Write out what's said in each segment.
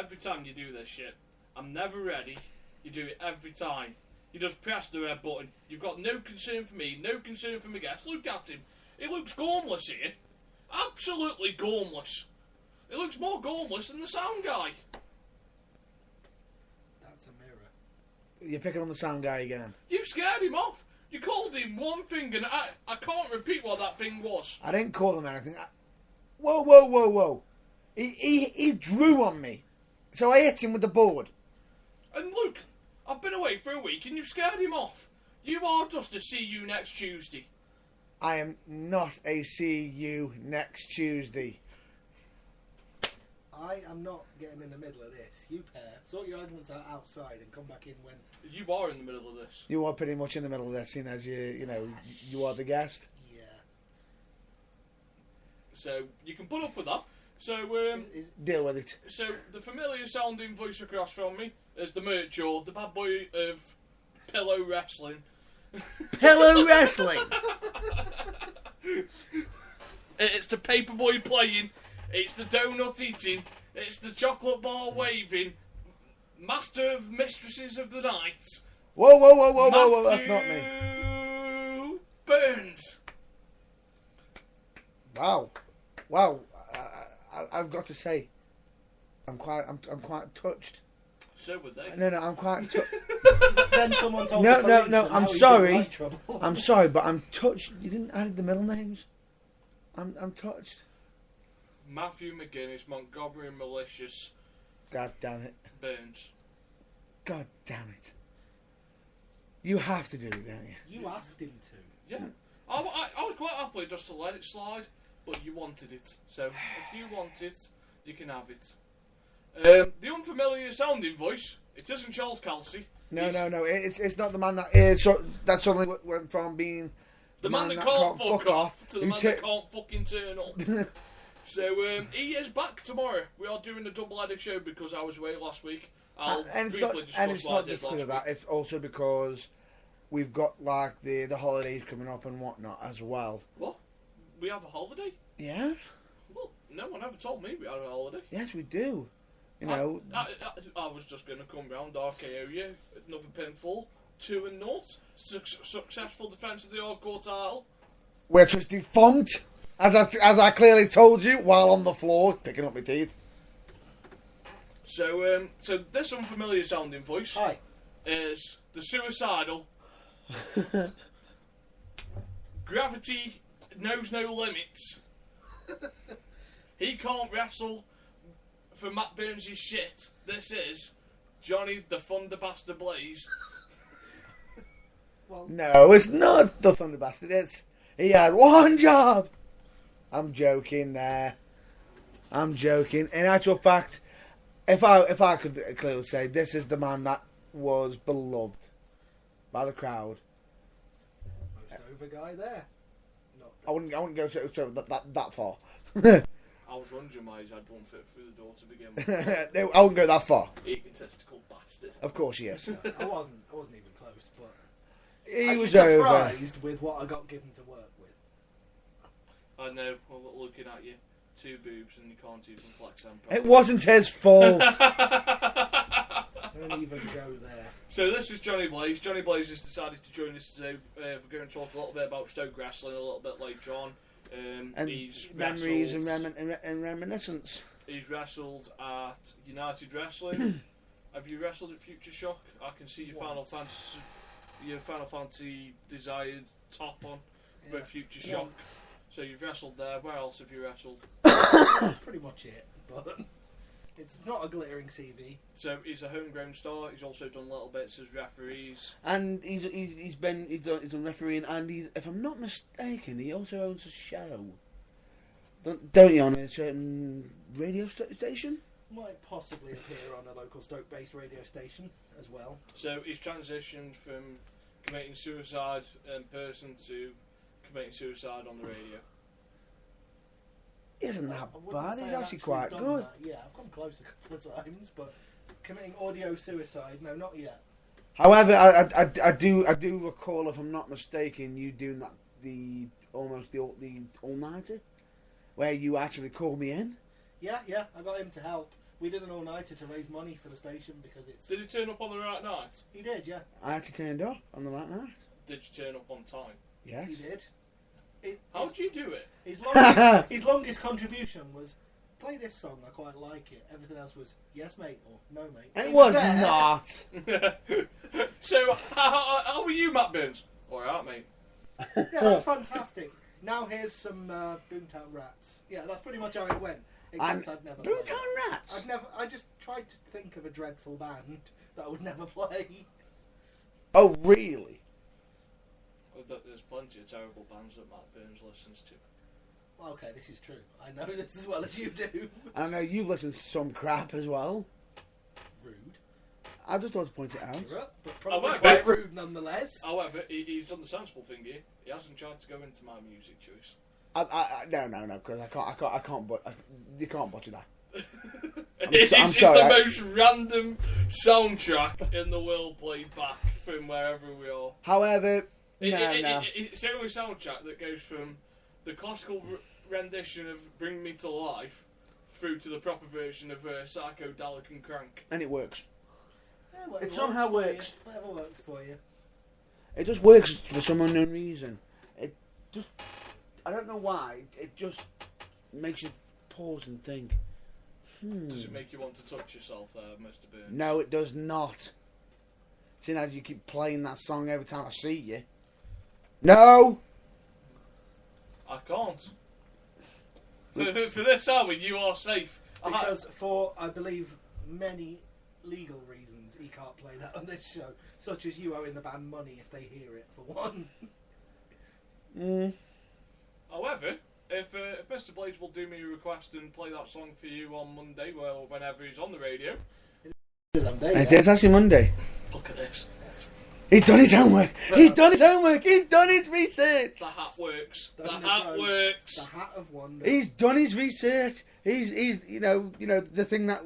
every time you do this shit. I'm never ready. You do it every time. You just press the red button. You've got no concern for me, no concern for my guests. Look at him. He looks gormless here. Absolutely gormless. He looks more gormless than the sound guy. That's a mirror. You're picking on the sound guy again. You scared him off. You called him one thing and I can't repeat what that thing was. I didn't call him anything. Whoa. He drew on me. So I hit him with the board. And look, I've been away for a week and you've scared him off. You are just a see you next Tuesday. I am not a see you next Tuesday. I am not getting in the middle of this. You pair, sort your arguments out outside and come back in when... You are in the middle of this. You are pretty much in the middle of this, seeing as you are the guest. Yeah. So, you can put up with that. So, Deal with it. So, the familiar sounding voice across from me is the Merchor, the bad boy of Pillow Wrestling. Pillow Wrestling! It's the paperboy playing, it's the donut eating, it's the chocolate bar waving, master of mistresses of the night. Whoa, that's not me. Matthew Burns. Wow. I've got to say, I'm quite touched. So would they. No, I'm quite touched. Then someone told No, the police no, and I'm now he's in sorry. right trouble. I'm sorry, but I'm touched. You didn't add the middle names. I'm touched. Matthew McGuinness, Montgomery Malicious God damn it. Burns. God damn it. You have to do it, don't you? You asked him to. Yeah. I was quite happy just to let it slide, but you wanted it. So, if you want it, you can have it. The unfamiliar sounding voice, it isn't Charles Kelsey. No. It's not the man that suddenly went from being The man that can't fuck off to the who man that can't fucking turn up. So, he is back tomorrow. We are doing a double-headed show because I was away last week. I'll briefly discuss what I did last week. That. It's also because we've got, like, the holidays coming up and whatnot as well. What? We have a holiday? Yeah? Well, no one ever told me we had a holiday. Yes, we do. You know... I was just going to come round, RKO you, another pinfall, 2-0, successful defence of the hardcore title. Which was defunct, as I clearly told you, while on the floor, picking up my teeth. So this unfamiliar sounding voice Hi. is the suicidal. Gravity knows no limits. He can't wrestle for Matt Burns' shit. This is Johnny the Thunderbuster Blaze. Well, No, it's not the Thunder Bastard. He had one job. I'm joking there. I'm joking. In actual fact, if I could clearly say, this is the man that was beloved by the crowd. most over guy there. Not I wouldn't go so that far. I was wondering why his head won't fit through the door to begin with. I wouldn't go that far. Egotistical bastard. Of course, yes. I wasn't even close, but He I'm was surprised with what I got given to work with. I know, well, looking at you, 2 boobs and you can't even flex them. It wasn't his fault. Don't even go there. So this is Johnny Blaze. Johnny Blaze has decided to join us today. We're going to talk a little bit about Stoke wrestling a little bit later on. And He's memories wrestled, and reminiscence. He's wrestled at United Wrestling. Have you wrestled at Future Shock? I can see your Final Fantasy desired top on with Future Shock. Once. So you've wrestled there. Where else have you wrestled? That's pretty much it. But it's not a glittering CV. So he's a homegrown star. He's also done little bits as referees. And he's done refereeing, and if I'm not mistaken, he also owns a show. Don't you, on a certain radio station? Might possibly appear on a local Stoke-based radio station as well. So he's transitioned from committing suicide in person to committing suicide on the radio. He isn't that I wouldn't bad. say He's I've actually quite done good. that. Yeah, I've come close a couple of times, but committing audio suicide, no, not yet. However, I do recall, if I'm not mistaken, you doing that the all-nighter, where you actually called me in. Yeah, I got him to help. We did an all-nighter to raise money for the station because it's... Did he turn up on the right night? He did, yeah. I actually turned up on the right night. Did you turn up on time? Yes. He did. How did you do it? His longest contribution was, play this song, I quite like it. Everything else was, yes mate, or no mate. It He was there. not. So, how are you, Matt Burns? Alright, mate. Yeah, that's fantastic. Now here's some Boomtown Rats. Yeah, that's pretty much how it went. Except I'd never play. Boomtown Rats? I just tried to think of a dreadful band that I would never play. Oh, really? There's plenty of terrible bands that Matt Burns listens to. Okay, this is true. I know this as well as you do. I know you've listened to some crap as well. Rude. I just wanted to point it out. Accurate, but probably However- quite rude nonetheless. However, he's done the sensible thing here. He hasn't tried to go into my music choice. No, because I can't. You can't butcher that. It's sorry, the most random soundtrack in the world played back from wherever we are. However, It's the only soundtrack that goes from the classical rendition of Bring Me to Life through to the proper version of Psychodelic and Crank. and it works. Yeah, whatever It somehow for you. works. Whatever works for you. It just works for some unknown reason. It just, I don't know why. It just makes you pause and think. Does it make you want to touch yourself there, Mr. Burns? No, it does not. Seeing as you keep playing that song every time I see you. No. I can't. For this hour, you are safe. Because for, I believe, many legal reasons, he can't play that on this show. Such as you owing the band money if they hear it, for one. However, if Mr. Blaze will do me a request and play that song for you on Monday, well, whenever he's on the radio. It's actually Monday. Look at this. He's done his homework. He's done his homework. He's done his research. The hat works. The Done hat pros. works. The hat of wonder. He's done his research. He's you know the thing that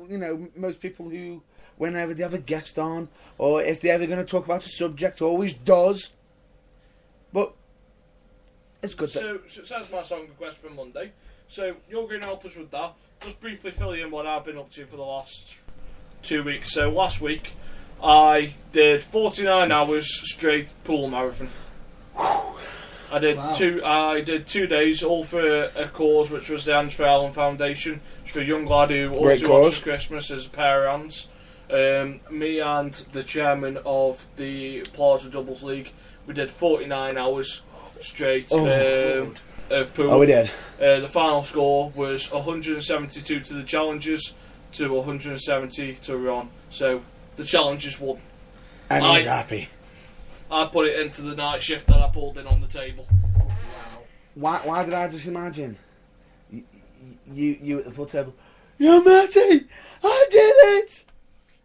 most people who whenever they have a guest on or if they're ever going to talk about a subject always does. But it's good. So that's my song request for Monday. So you're going to help us with that. Just briefly fill you in what I've been up to for the last 2 weeks. So last week I did 49 hours straight pool marathon. I did Wow. I did 2 days, all for a cause which was the Hands for Allen Foundation. It's for a young lad who Great also wants cause. for Christmas as a pair of hands. Me and the chairman of the Plaza Doubles League, we did 49 hours straight of pool. Oh, we did. The final score was 172 to the challengers to 170 to Ron. So the challengers won. And he's happy. I put it into the night shift that I pulled in on the table. Why did I just imagine you at the pool table? Yeah, Matty, I did it.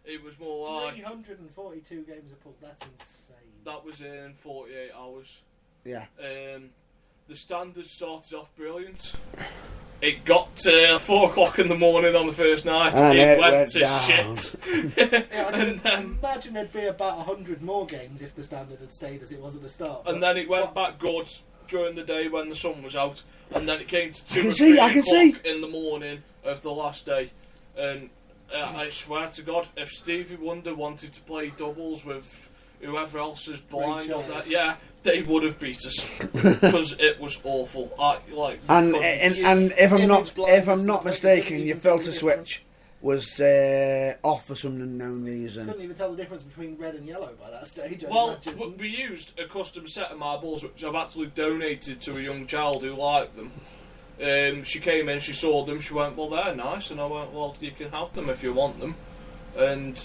It was more like 342 games of pool. That's insane. that was in 48 hours. Yeah. The standard started off brilliant. It got to 4 o'clock in the morning on the first night. And it it went went to down. shit. Yeah, I And can then- imagine there'd be about 100 more games if the standard had stayed as it was at the start. And then it went back good during the day when the sun was out, and then it came to 2 can or see, 3 I can o'clock see. in the morning of the last day. And I swear to God, if Stevie Wonder wanted to play doubles with whoever else is blind or Charles. that, yeah, they would have beat us because it was awful. And if I'm not Image blindness if I'm not is like mistaken, you your couldn't even tell filter the switch was off for some unknown reason. couldn't even tell the difference between red and yellow by that stage. I Well, imagine. we used a custom set of marbles which I've actually donated to a young child who liked them. She came in, she saw them, she went, well, they're nice, and I went, well, you can have them if you want them. And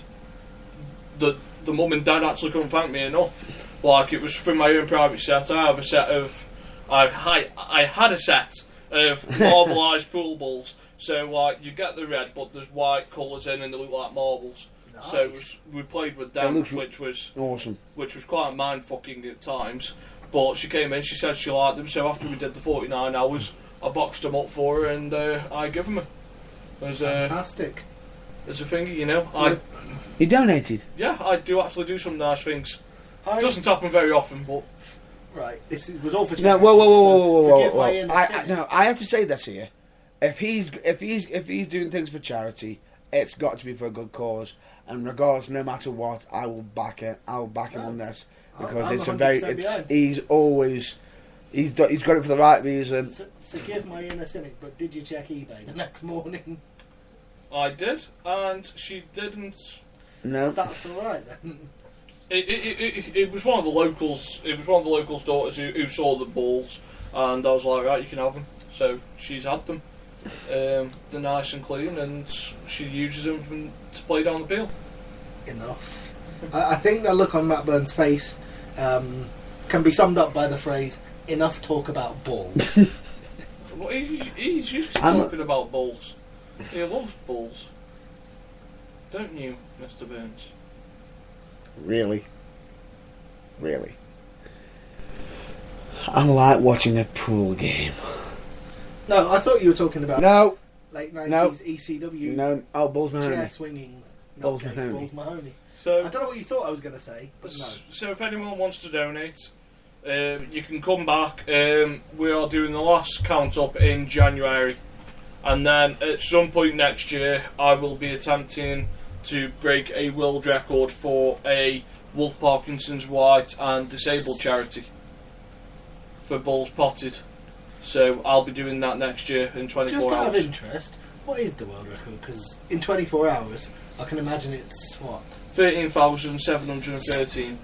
the mum and dad actually couldn't thank me enough. Like, it was from my own private set. I have a set of... I had a set of marbleized pool balls. So, like, you get the red, but there's white colours in and they look like marbles. Nice. So we played with them, looks which was Awesome. quite mind-fucking at times. But she came in, she said she liked them, so after we did the 49 hours, I boxed them up for her and I give them her. As Fantastic. a thing, you know. You donated. I do actually do some nice things. I, It doesn't happen very often, but right, this was all for No, charity. whoa. Forgive my inner I sin. no, I have to say this here. If he's doing things for charity it's got to be for a good cause. And regardless, no matter what, I will back it. I will back him on this because I'm it's a 100% very. behind. He's always. He's got it for the right reason. Forgive my inner cynic, but did you check eBay the next morning? I did, and she didn't. No. That's all right then. It was one of the locals. It was one of the locals' daughters who saw the balls, and I was like, right, you can have them. So she's had them. They're nice and clean, and she uses them to play down the peel. Enough. I think the look on Matt Burns' face can be summed up by the phrase "enough talk about balls." Well, he's used to I'm talking about balls. He loves balls. Don't you, Mr. Burns? Really? I like watching a pool game. No, I thought you were talking about No. late 90s No. ECW No. Oh, Balls Mahoney. chair swinging. Balls nutcase, Mahoney. Balls Mahoney. So, I don't know what you thought I was going to say, but no. So if anyone wants to donate, you can come back. We are doing the last count up in January, and then at some point next year, I will be attempting to break a world record for a Wolf Parkinson's White and disabled charity for balls potted. So I'll be doing that next year in 24 Just out hours. of interest, what is the world record? Because in 24 hours, I can imagine it's what? 13,713.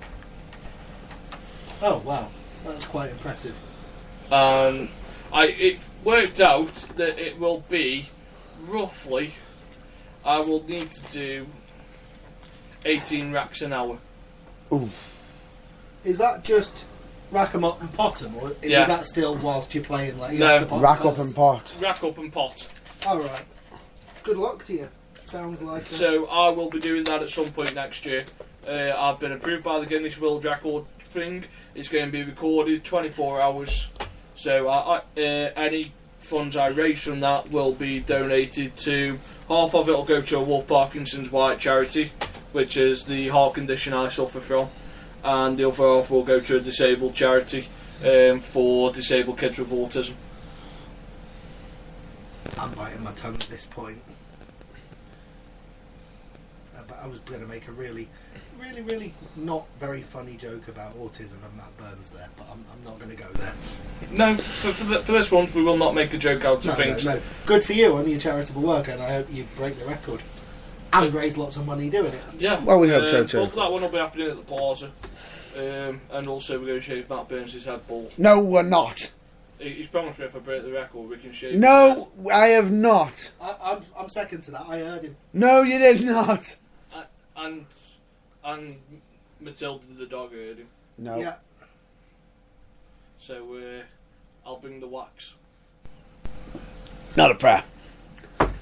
Oh wow, that's quite impressive. And it worked out that it will be roughly. I will need to do 18 racks an hour. Ooh. Is that just rack 'em up and pot 'em, or Yeah. is that still whilst you're playing? Like you No. have to pot Rack up first? and pot. Rack up and pot. All right. Good luck to you. Sounds like. So I will be doing that at some point next year. I've been approved by the Guinness World Record thing. It's going to be recorded 24 hours. So any funds I raise from that will be donated to. Half of it will go to a Wolf Parkinson's White charity, which is the heart condition I suffer from, and the other half will go to a disabled charity for disabled kids with autism. I'm biting my tongue at this point. But I was going to make a really not very funny joke about autism and Matt Burns there, but I'm not going to go there. No, for this one, we will not make a joke out of things. No. Good for you on your charitable work, and I hope you break the record and raise lots of money doing it. Yeah. Well, we hope so too. But that one will be happening at the Plaza. And also we're going to shave Matt Burns' head bald. No, we're not. He's promised me if I break the record we can shave No, I have not. I'm second to that. I heard him. No, you did not. his head. And Matilda the dog heard him. No. Yeah. So I'll bring the wax. Not a prayer.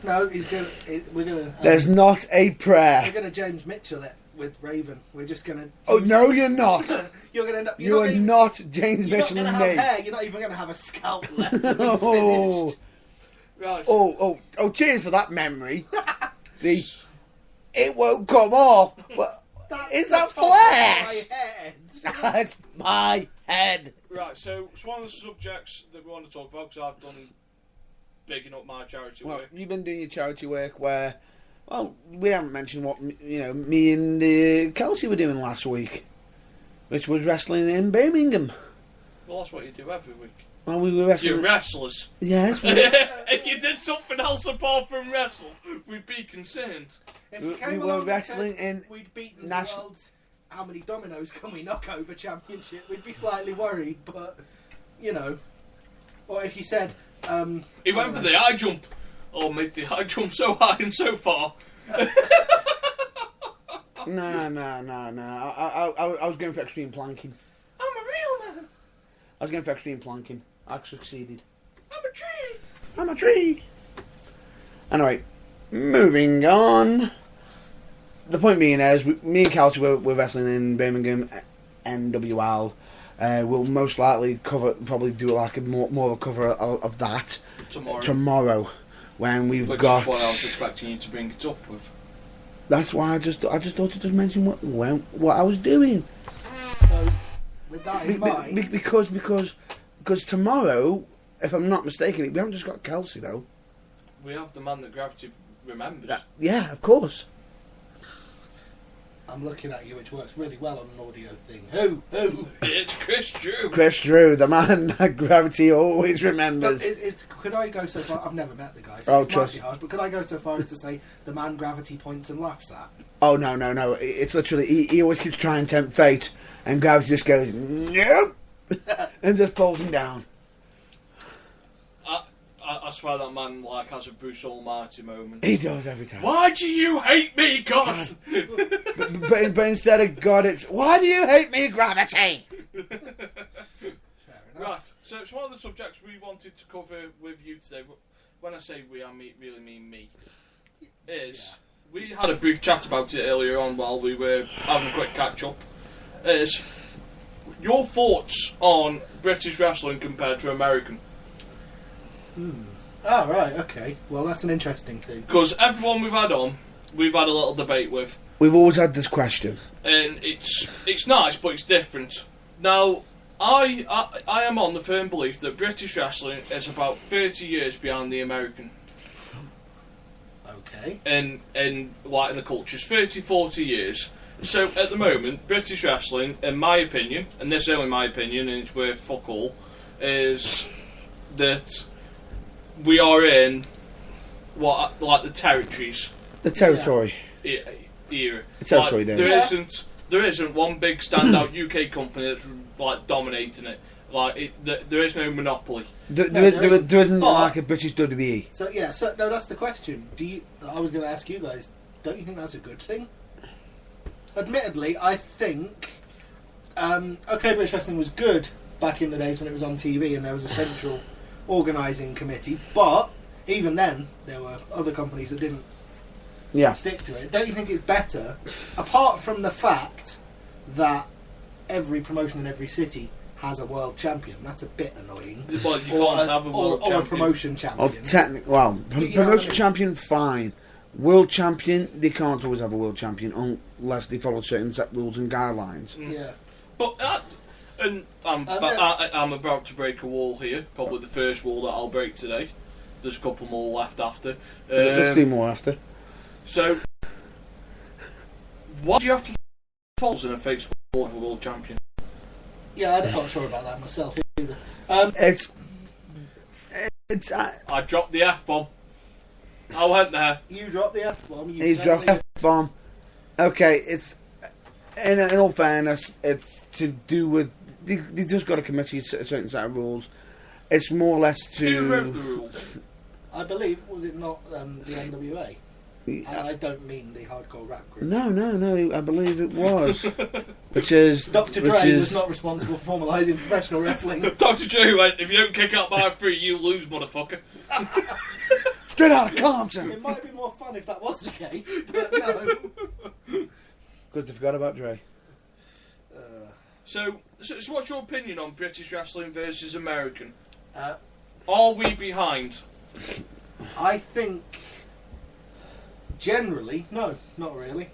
No, he's gonna. We're gonna. There's not a prayer. We're gonna James Mitchell it with Raven. We're just gonna. Oh, no, you're not. You're gonna end up. You are not James You're not Mitchell gonna and have me. hair. You're not even gonna have a scalp left. when we're Oh. finished. Right. Oh, cheers for that memory. It won't come off. Is that That's on my flesh? head. That's my head. Right, so it's one of the subjects that we want to talk about because I've done bigging up my charity Well, work. you've been doing your charity work where, well, we haven't mentioned what, me and Kelsey were doing last week, which was wrestling in Birmingham. Well, that's what you do every week. Well, we were wrestling. You wrestlers. Yes. If you did something else apart from wrestle, we'd be concerned. If you We came were along and wrestling said in we'd beaten Nash- the world's how many dominoes can we knock over championship, we'd be slightly worried, but or if you said He went for the high jump. Oh, made the high jump so high and so far. No. I was going for extreme planking. I'm a real man. I was going for extreme planking. I succeeded. I'm a tree. I'm a tree. Anyway, moving on. The point being is, me and Kelsey were wrestling in Birmingham, NWL. We'll most likely probably do like more of a cover of that Tomorrow. when we've Which got. is what I was expecting you to bring it up with. That's why I just thought to just mention what I was doing. so. With that in mind, Because tomorrow, if I'm not mistaken, we haven't just got Kelsey though. We have the man that Gravity remembers. Yeah, of course. I'm looking at you, which works really well on an audio thing. Who? It's Chris Drew. Chris Drew, the man that Gravity always remembers. Could I go so far? I've never met the guy, so it's might be harsh, but could I go so far as to say the man Gravity points and laughs at? Oh, no. It's literally, he always keeps trying to tempt fate, and Gravity just goes, nope, and just pulls him down. I swear that man has a Bruce Almighty moment. He does every time. Why do you hate me, God? But instead of God, it's, why do you hate me, Gravity? Fair enough. Right, so it's one of the subjects we wanted to cover with you today. When I say we, I really mean me. We had a brief chat about it earlier on while we were having a quick catch up. Is your thoughts on British wrestling compared to American? Oh, right, okay. Well, that's an interesting thing. Because everyone we've had on, we've had a little debate with. We've always had this question. And it's nice, but it's different. Now, I am on the firm belief that British wrestling is about 30 years behind the American. Okay. In the cultures, 30, 40 years. So, at the moment, British wrestling, in my opinion, and this is only my opinion, and it's worth fuck all, is that we are in the territories. The territory. Era. The territory There isn't one big standout UK company that's dominating it. There is no monopoly. There isn't like a British WWE. So that's the question. I was going to ask you guys. Don't you think that's a good thing? Admittedly, I think British wrestling was good back in the days when it was on TV and there was a central organising committee. But even then, there were other companies that didn't stick to it. Don't you think it's better, apart from the fact that every promotion in every city has a world champion? That's a bit annoying. Well, you can't have a world champion. Or a promotion champion. Promotion champion, fine. World champion, they can't always have a world champion unless they follow certain set rules and guidelines. Yeah. But I'm about to break a wall here. Probably the first wall that I'll break today. There's a couple more left after. Let's do more after. So, what do you have to follow in a fake sport of a world champion? Yeah, I'm not sure about that myself either. I dropped the F-bomb. I went there. You dropped the F-bomb. He dropped the F-bomb. Okay, it's in all fairness, it's to do with they just got a committee, a certain set of rules. It's more or less to. Who wrote the rules? I believe, was it not the NWA? And I don't mean the hardcore rap group. No, I believe it was. Which is Dr. Dre was not responsible for formalising professional wrestling. Dr. Dre went, if you don't kick out by 3, you lose, motherfucker. Straight out of Compton. It might be more fun if that was the case, but no. Good, they forgot about Dre. So what's your opinion on British wrestling versus American? Are we behind? I think generally, no, not really.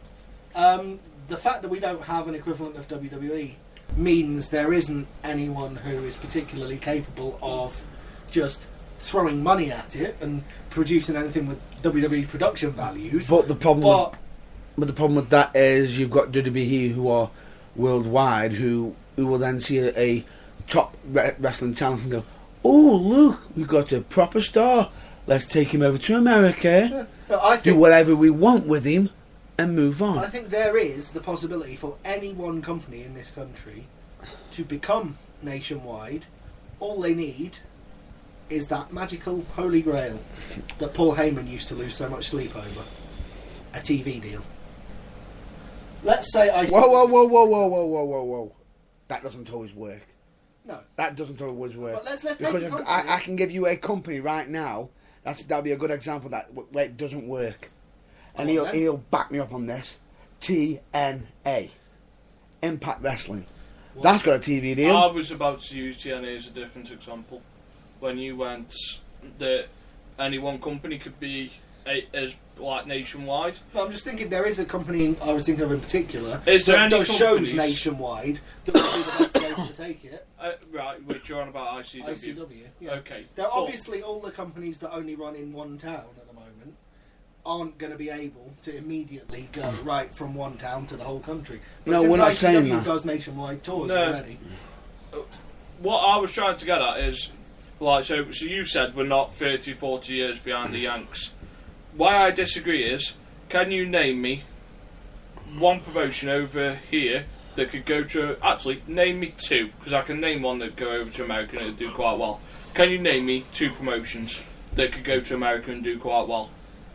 The fact that we don't have an equivalent of WWE means there isn't anyone who is particularly capable of just throwing money at it and producing anything with WWE production values. But the problem with that is you've got WWE who are worldwide who will then see a top wrestling talent and go, oh look, we've got a proper star, let's take him over to America, do whatever we want with him and move on. I think there is the possibility for any one company in this country to become nationwide. All they need is that magical holy grail that Paul Heyman used to lose so much sleep over. A TV deal. Let's say I... Whoa. That doesn't always work. No. That doesn't always work. But let's take because a company. I can give you a company right now, that'll be a good example that where it doesn't work. And he'll back me up on this. TNA. Impact Wrestling. What? That's got a TV deal. I was about to use TNA as a different example. When you went that any one company could be as nationwide. Well, I'm just thinking there is a company I was thinking of in particular that does shows nationwide that would be the best place to take it. Right, which you're on about ICW. ICW, yeah. Okay. They're obviously all the companies that only run in one town at the moment aren't going to be able to immediately go right from one town to the whole country. But No, since we're not saying ICW that. does nationwide tours No. already. What I was trying to get at is, like, so you said we're not 30, 40 years behind the Yanks. Why I disagree is, can you name me one promotion over here that could go to... Actually, name me two, because I can name one that go over to America and it'll do quite well. Can you name me two promotions that could go to America and do quite well?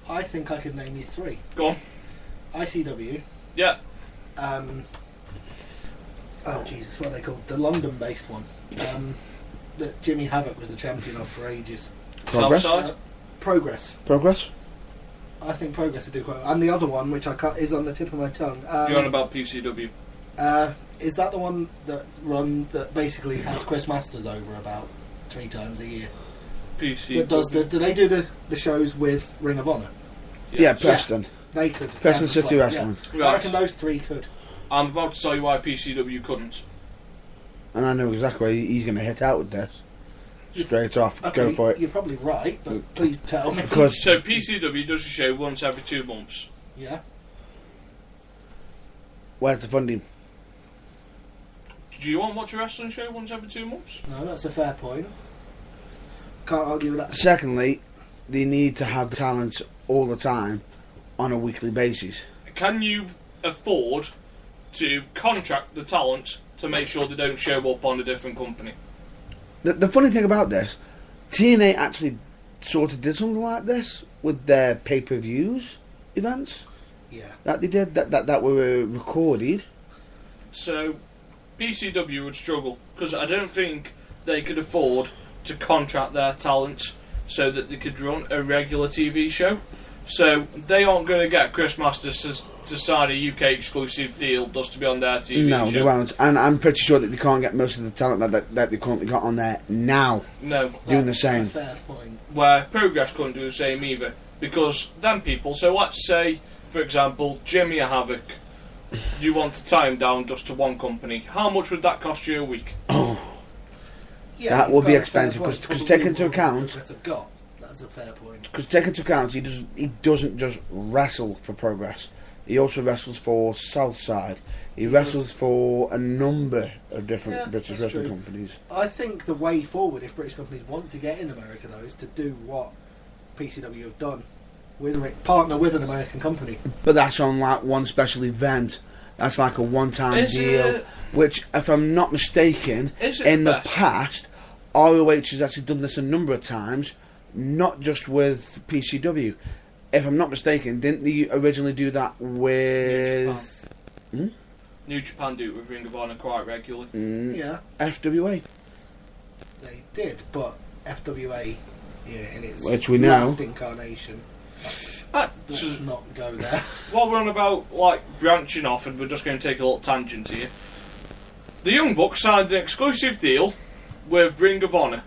I think I could name you three. Go on. ICW. Yeah. Oh Jesus, what are they called? The London-based one. That Jimmy Havoc was the champion of for ages. Progress? Southside? Progress. Progress? I think Progress would do quite well. And the other one, which I can't, is on the tip of my tongue. You're on about PCW. Is that the one that basically has Chris Masters over about 3 times a year? PCW. Do they do the shows with Ring of Honor? Yeah, Preston. They could. Preston as City well, Wrestling. yeah. I reckon those 3 could. I'm about to tell you why PCW couldn't. And I know exactly where he's going to hit out with this. Straight off, go for it. You're probably right, but please tell me. Because So PCW does a show once every 2 months. Yeah. where's the funding? Do you want to watch a wrestling show once every 2 months? No, that's a fair point. Can't argue with that. Secondly, they need to have the talent all the time on a weekly basis. Can you afford to contract the talent to make sure they don't show up on a different company? The funny thing about this, TNA actually sort of did something like this with their pay-per-views events Yeah. that they did, that were recorded. So PCW would struggle because I don't think they could afford to contract their talent so that they could run a regular TV show. So they aren't going to get Chris Masters to sign a UK exclusive deal just to be on their TV No, show. they won't. And I'm pretty sure that they can't get most of the talent that they currently got on there now No, doing the That's same. a fair point. where Progress couldn't do the same either. Because them people, so let's say, for example, Jimmy Havoc, you want to tie him down just to one company. How much would that cost you a week? Yeah, That you've would be got a fair expensive, point. 'cause Probably take into more than account- Progress have got. That's a fair point. Because take into account, he doesn't just wrestle for Progress. He also wrestles for Southside. He wrestles for a number of different Yeah, British that's wrestling true. companies. I think the way forward, if British companies want to get in America, though, is to do what PCW have done. Partner with an American company. But that's on like one special event. That's like a one-time Is deal. it- Which, if I'm not mistaken, Is it in the best? past, ROH has actually done this a number of times, not just with PCW. If I'm not mistaken, didn't they originally do that with New Japan do it with Ring of Honor quite regularly. Yeah, FWA? they did, but FWA, in its Which we know. last incarnation, Ah, let's so not go there. while we're on about like branching off, and we're just going to take a little tangent here. The Young Bucks signed an exclusive deal with Ring of Honor.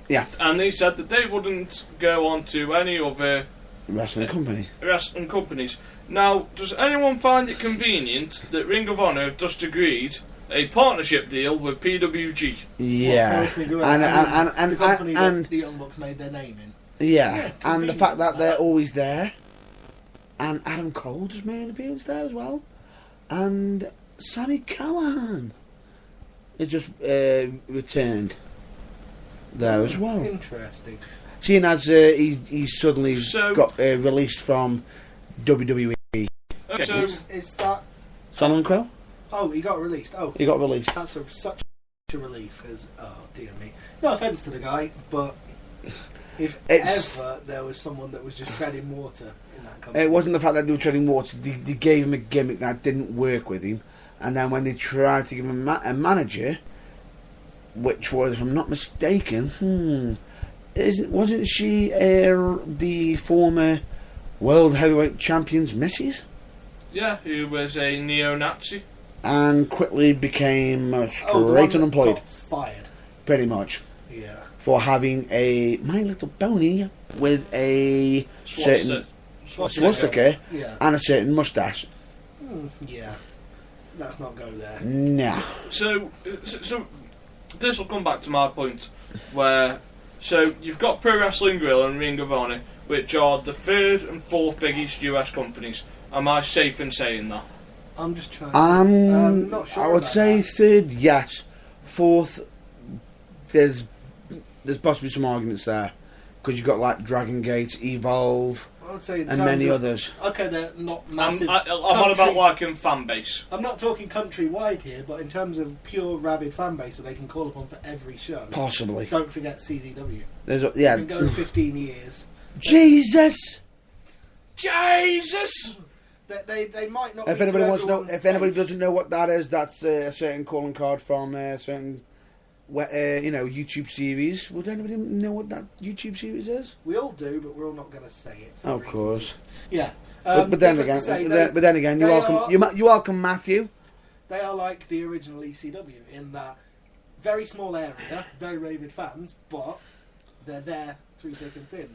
Yeah. And they said that they wouldn't go on to any other Wrestling company. wrestling companies. Now, does anyone find it convenient that Ring of Honor have just agreed a partnership deal with PWG? Yeah. Personally, go And, ahead. and, the company and, that the Young Bucks made their name in. yeah. Yeah, And the convenient. fact that they're always there. And Adam Cole just made an appearance there as well. And Sammy Callahan has just returned there as well. Interesting. Seeing as he's suddenly So- got released from WWE. Okay, so Is that? Solomon Crow? Oh, he got released. Oh, He got released. that's such a relief. Because dear me, no offense to the guy, but if It's- ever there was someone that was just treading water in that company, It wasn't the fact that they were treading water. They gave him a gimmick that didn't work with him. And then when they tried to give him a manager, which was, if I'm not mistaken, wasn't she the former World Heavyweight Champion's missus? yeah, he was a neo-Nazi. And quickly became the one straight that unemployed, got fired. pretty much, Yeah. for having a My Little Pony with a certain swastika Yeah. and a certain moustache. Yeah. Let's not go there. Nah. So this will come back to my point, where So you've got Pro Wrestling Guerrilla and Ring of Honor, which are the third and fourth biggest US companies. Am I safe in saying that? I'm just trying. I'm not sure. I would about say that. third, yes. Fourth, there's possibly some arguments there because you've got like Dragon Gate, Evolve, I would say in and terms many of- others. Okay, they're not I'm massive. on about country- like in fan base. I'm not talking countrywide here, but in terms of pure rabid fan base that they can call upon for every show. Possibly. Don't forget CZW. There's yeah. Been going 15 years. Jesus. Jesus! They might not. If be anybody to wants to know, everyone's if anybody taste. doesn't know what that is, that's a certain calling card from a certain, YouTube series. Would anybody know what that YouTube series is? We all do, but we're all not going to say it. for Of reasons. course. Yeah. But then needless to again, say, you're they welcome. are- You're welcome, Matthew. They are like the original ECW in that very small area, very rabid fans, but they're there through thick and thin.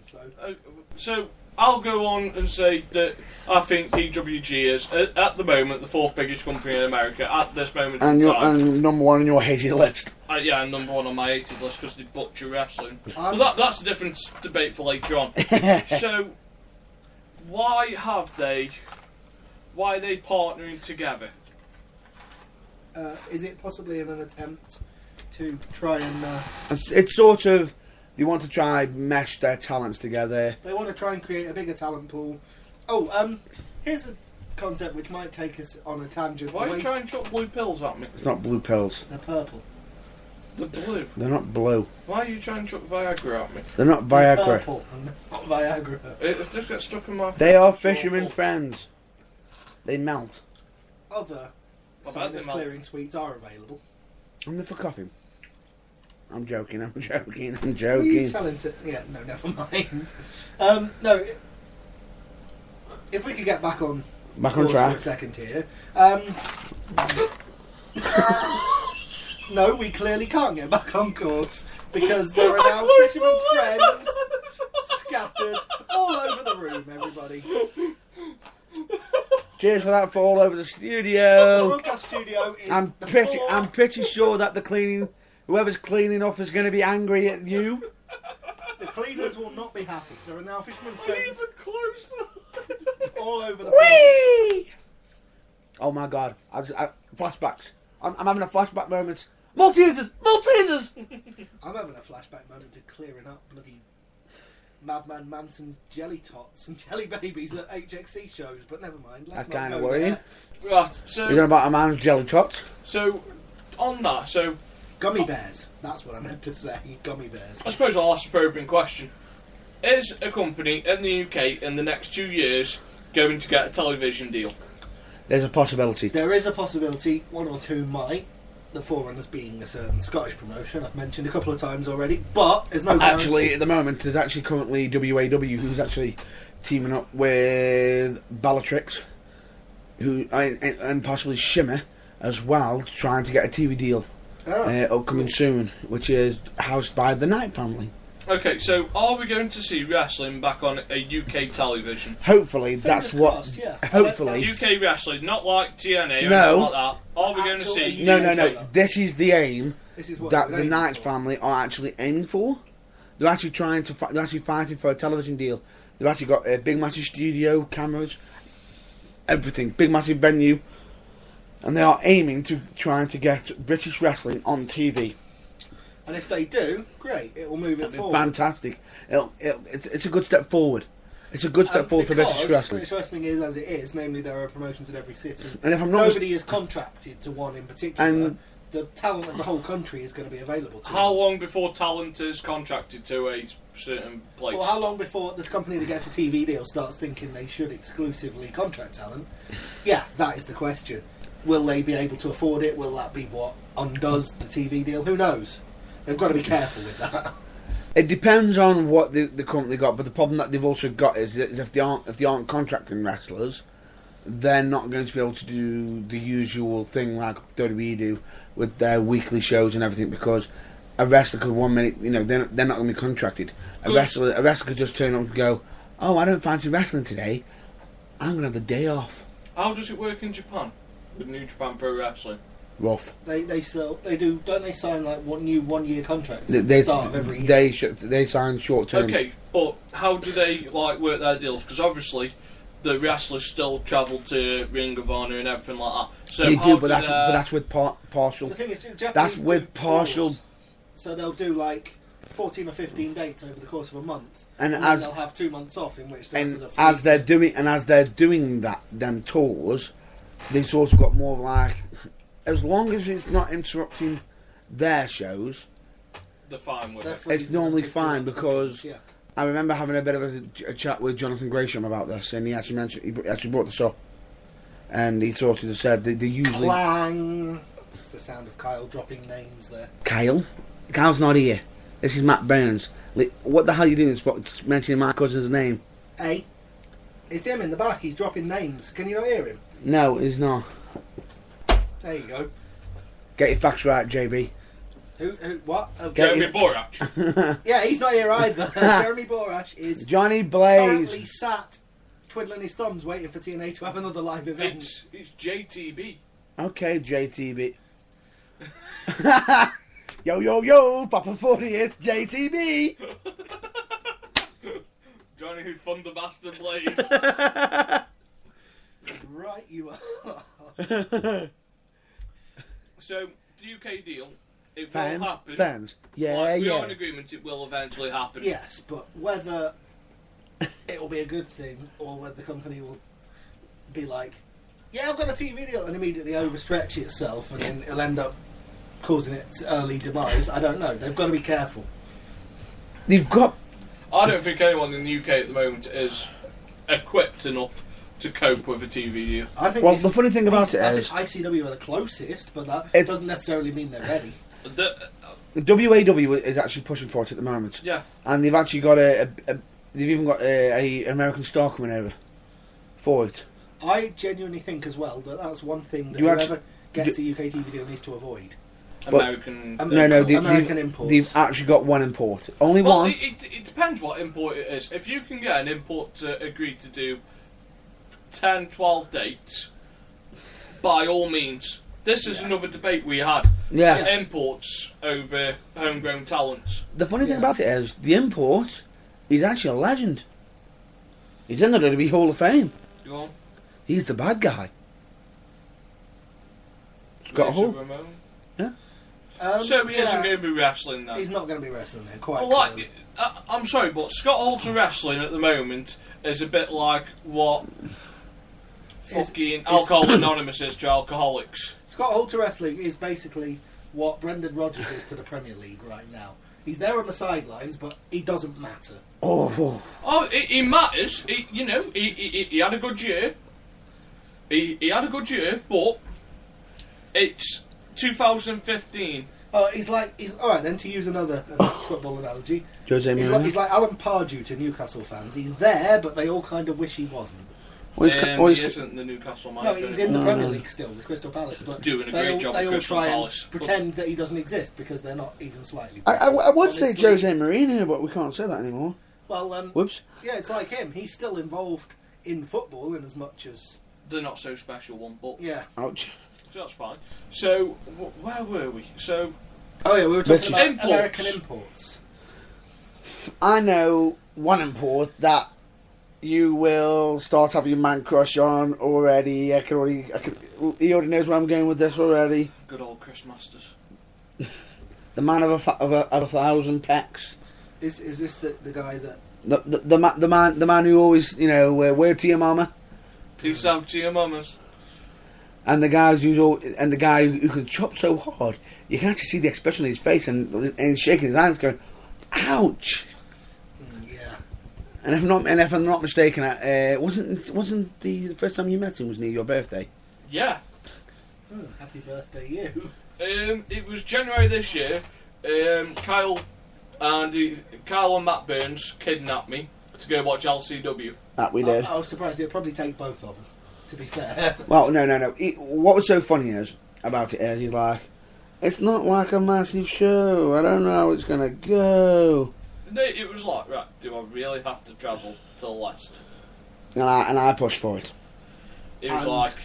So I'll go on and say that I think PWG is at the moment the fourth biggest company in America at this moment And in you're time. and number one on your hated list. Yeah, and number one on my hated list because they butcher wrestling. I'm- Well, that's a different debate for later on. So why are they partnering together? Is it possibly in an attempt to try and It's sort of they want to try mesh their talents together. they want to try and create a bigger talent pool? Oh, here's a concept which might take us on a tangent. Why are you away- trying to chuck blue pills at me? It's not blue pills. They're purple. The blue. They're not blue. Why are you trying to chuck Viagra at me? They're not They're Viagra. purple and not Viagra. It just got stuck in my. They are short fisherman shorts. friends. They melt. Other What about sinus the malt? clearing sweets are available. And they're for coffee. I'm joking. I'm joking. I'm Were you joking. telling to? Yeah, no, never mind. No. If we could get back on Back on course for a track. second here. No, we clearly can't get back on course because there are now fishermen's friends scattered all over the room. Everybody, Cheers for that for all over the the studio. broadcast studio is. I'm before- pretty sure that whoever's cleaning up is going to be angry at you. The cleaners will not be happy. There are now fishermen's Please friends are closer. all over the place. Whee! Oh my god! Flashbacks. I'm having a flashback moment. Maltesers! Maltesers! I'm having a flashback moment to clearing up bloody Madman Manson's jelly tots and jelly babies at HXC shows, but never mind. Let's That's not kinda go worrying. there. Right. You're talking about a man's jelly tots? So on that, so Gummy bears. That's what I meant to say. Gummy bears. I suppose I'll ask a probing question. Is a company in the UK in the next 2 years going to get a television deal? There's a possibility. There is a possibility one or two might. The Forerunners being a certain Scottish promotion I've mentioned a couple of times already, but there's no guarantee. Actually, at the moment, there's actually currently WAW who's actually teaming up with Bellatrix, and possibly Shimmer as well, trying to get a TV deal upcoming soon, which is housed by the Knight family. Okay, so are we going to see wrestling back on a UK television? Hopefully, Fingers that's what. crossed, yeah. Hopefully, UK wrestling, not like TNA or No. anything like that. Are we going to Actual see? no. UK. This is the aim This is what that we're the aiming Knights for. family are actually aiming for. They're actually trying to. They're actually fighting for a television deal. They've actually got a big, massive studio, cameras, everything, big, massive venue, and they are aiming to trying to get British wrestling on TV. And if they do, great. It will move it It'll be forward. fantastic. It's a good step forward. It's a good step forward for because British wrestling. British wrestling is as it is, namely there are promotions in every city. And if I'm not Nobody is contracted to one in particular. And- the talent of the whole country is going to be available to How them. long before talent is contracted to a certain place? Well, how long before the company that gets a TV deal starts thinking they should exclusively contract talent? Yeah, that is the question. Will they be able to afford it? Will that be what undoes the TV deal? Who knows? They've got to be careful with that. It depends on what the company got, but the problem that they've also got is if they aren't contracting wrestlers, they're not going to be able to do the usual thing like WWE do with their weekly shows and everything, because a wrestler could 1 minute, they're not going to be contracted. A wrestler could just turn up and go, "Oh, I don't fancy wrestling today. I'm going to have the day off." How does it work in Japan with New Japan Pro Wrestling? rough. They do, don't they sign like one year contracts They at the start of every year? They sign short term. Okay, but how do they like work their deals? Because obviously, the wrestlers still travel to Ring of Honor and everything like that. So They how do, but that's with partial. The thing is, Japanese That's do with partial. tours, so they'll do like 14 or 15 dates over the course of a month, And then as they'll have 2 months off in which the and wrestlers are free as they're doing that them tours, they sort of got more like, as long as it's not interrupting their shows, they're fine with they're it. free it's for normally them to do fine other because bookings, yeah. I remember having a bit of a chat with Jonathan Gresham about this, and he actually brought this up, and he sort of said they usually Clang. It's the sound of Kyle dropping names there. Kyle's not here. This is Matt Burns. What the hell are you doing? Mentioning my cousin's name? Hey, it's him in the back. He's dropping names. Can you not hear him? No, he's not. There you go. Get your facts right, JB. Who what? Oh, Get Jeremy it. Borac. yeah, he's not here either. Jeremy Borash is Johnny Blaze. currently sat twiddling his thumbs waiting for TNA to have another live event. It's JTB. Okay, JTB. Yo, Papa 40 is JTB. Johnny Thunder Bastard Blaze. Right, you are. So, the UK deal, it will Fans, happen. fans. Yeah, Like, we yeah. are in agreement it will eventually happen. Yes, but whether it will be a good thing or whether the company will be like, yeah, I've got a TV deal, and immediately overstretch itself, and then it'll end up causing its early demise. I don't know. They've got to be careful. You've got. I don't think anyone in the UK at the moment is equipped enough to cope with a TV deal. I think. Well, if- the funny thing about it I is, think ICW are the closest, but that It's- doesn't necessarily mean they're ready. The, the WAW is actually pushing for it at the moment, yeah, and they've actually got they've even got a American star coming over for it. I genuinely think as well that that's one thing that You whoever actually- gets a UK TV deal needs to avoid. American. No, American imports. They've actually got one import, only Well, one. it depends what import it is. If you can get an import to agree to do 10, 12 dates, by all means. This is another debate we had. Yeah. Imports over homegrown talents. The funny thing Yeah. about it is, the import is actually a legend. He's in the WWE Hall of Fame. Go on. He's the bad guy. Scott Razor Hall. Ramon. Yeah, So he isn't going to be wrestling now. He's not going to be wrestling there, quite Well, clearly. I'm sorry, but Scott Halter wrestling at the moment is a bit like what fucking Alcohol Anonymous is to alcoholics. Scott Halter Wrestling is basically what Brendan Rodgers is to the Premier League right now. He's there on the sidelines, but he doesn't matter. Oh, Oh, he matters. He had a good year. He had a good year, but it's 2015. He's alright then, to use another football analogy. Jose He's Mourinho. like Alan Pardew to Newcastle fans. He's there, but they all kind of wish he wasn't. He isn't the Newcastle No, manager he's in the anymore. Premier League still with Crystal Palace, but Doing a they great all, job they at all Crystal try Palace, and but- pretend that he doesn't exist because they're not even slightly. I would say Honestly, Jose Mourinho, but we can't say that anymore. Well, Whoops. yeah, it's like him. He's still involved in football in as much as The not so special one, but yeah. Ouch. so that's fine. So where were we? So Oh yeah, we were talking British about imports. American imports. I know one import that you will start having your man crush on already. He already knows where I'm going with this already. good old Chris Masters. The man of a thousand pecs. Is this the guy that? The man who always, word to your mama. Peace out to your mamas. And the guy who can chop so hard, you can actually see the expression on his face and shaking his hands, going, "Ouch!" Yeah. And if I'm not mistaken, wasn't the first time you met him was near your birthday? Yeah. Happy birthday, you. It was January this year. Kyle and Matt Burns kidnapped me to go watch LCW. That we did. I was surprised. It'd probably take both of us. To be fair. Well, no. What was so funny about it is he's like, it's not like a massive show. I don't know how it's gonna go. It was like, right, do I really have to travel to Leicester? And I pushed for it. It was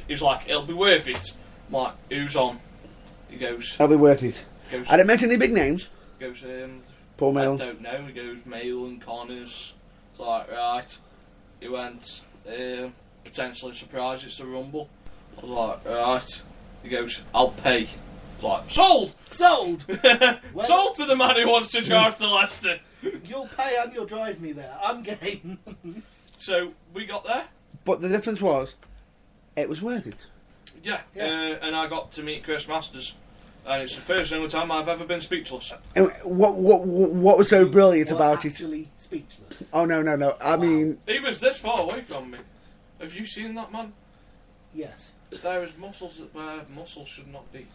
And- like, it'll be worth it. I'm like, who's on? He goes, That'll be worth it. goes, I didn't mention any big names. goes, Paul I Mail. don't know. He goes, Mail and Connors. It's like, right. He went, potentially surprised it's the Rumble. I was like, right. He goes, I'll pay. I was like, sold! Sold! Sold to the man who wants to drive to Leicester. You'll pay and you'll drive me there. I'm game. So, we got there. But the difference was, it was worth it. Yeah. Yeah. And I got to meet Chris Masters. And it's the first and only time I've ever been speechless. And what was so brilliant Well, about it? actually speechless. Oh, no. I mean, He was this far away from me. Have you seen that man? Yes. There is muscles where muscles should not be.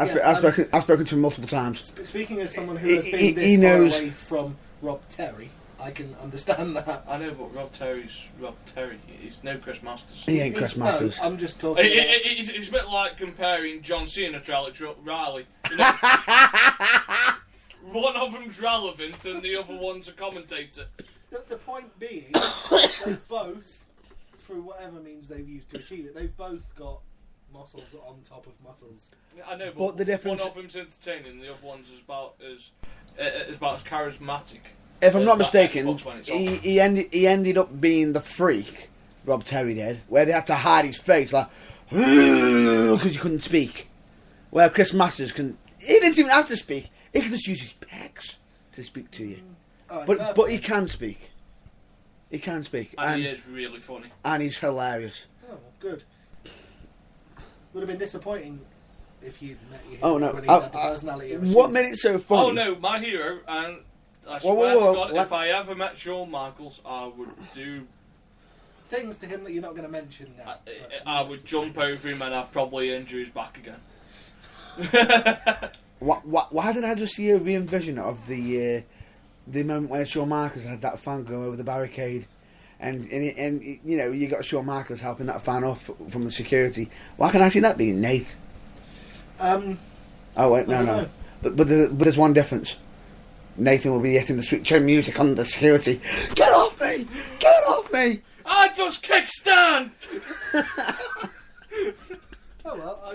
I've spoken to him multiple times. Speaking as someone who has been He this knows- far away from Rob Terry, I can understand that. I know, but Rob Terry. He's no Chris Masters. He ain't Chris No, Masters. I'm just talking. about- It's a bit like comparing John Cena to Alex Riley. You know, one of them's relevant and the other one's a commentator. The point being, they've both, through whatever means they've used to achieve it, they've both got muscles on top of muscles. I know, But the difference- one of them's entertaining, the other one's about as charismatic. If I'm not That mistaken, Xbox when it's on. he ended up being the freak, Rob Terry did, where they had to hide his face, like, because he couldn't speak. Where Chris Masters he didn't even have to speak, he could just use his pecs to speak to you. Oh, But he can speak. He can speak. And he is really funny. And he's hilarious. Oh, good. Would have been disappointing if you'd met your Oh, no. when he had the personality of a What sheep. made it so funny? Oh no, my hero, and I Whoa, swear whoa, to God, let- if I ever met Shawn Michaels, I would do. Things to him that you're not going to mention now. but I needless would to jump say. over him and I'd probably injure his back again. Why did I just see a re-envision of the moment where Shawn Michaels had that fan go over the barricade, and you know you got Shawn Michaels helping that fan off from the security. Why can't I see that being Nate? Um, Oh wait, I don't no. know. But there's one difference. Nathan will be hitting the sweet tune music on the security. Get off me! Get off me! I just kick Stan! Oh well,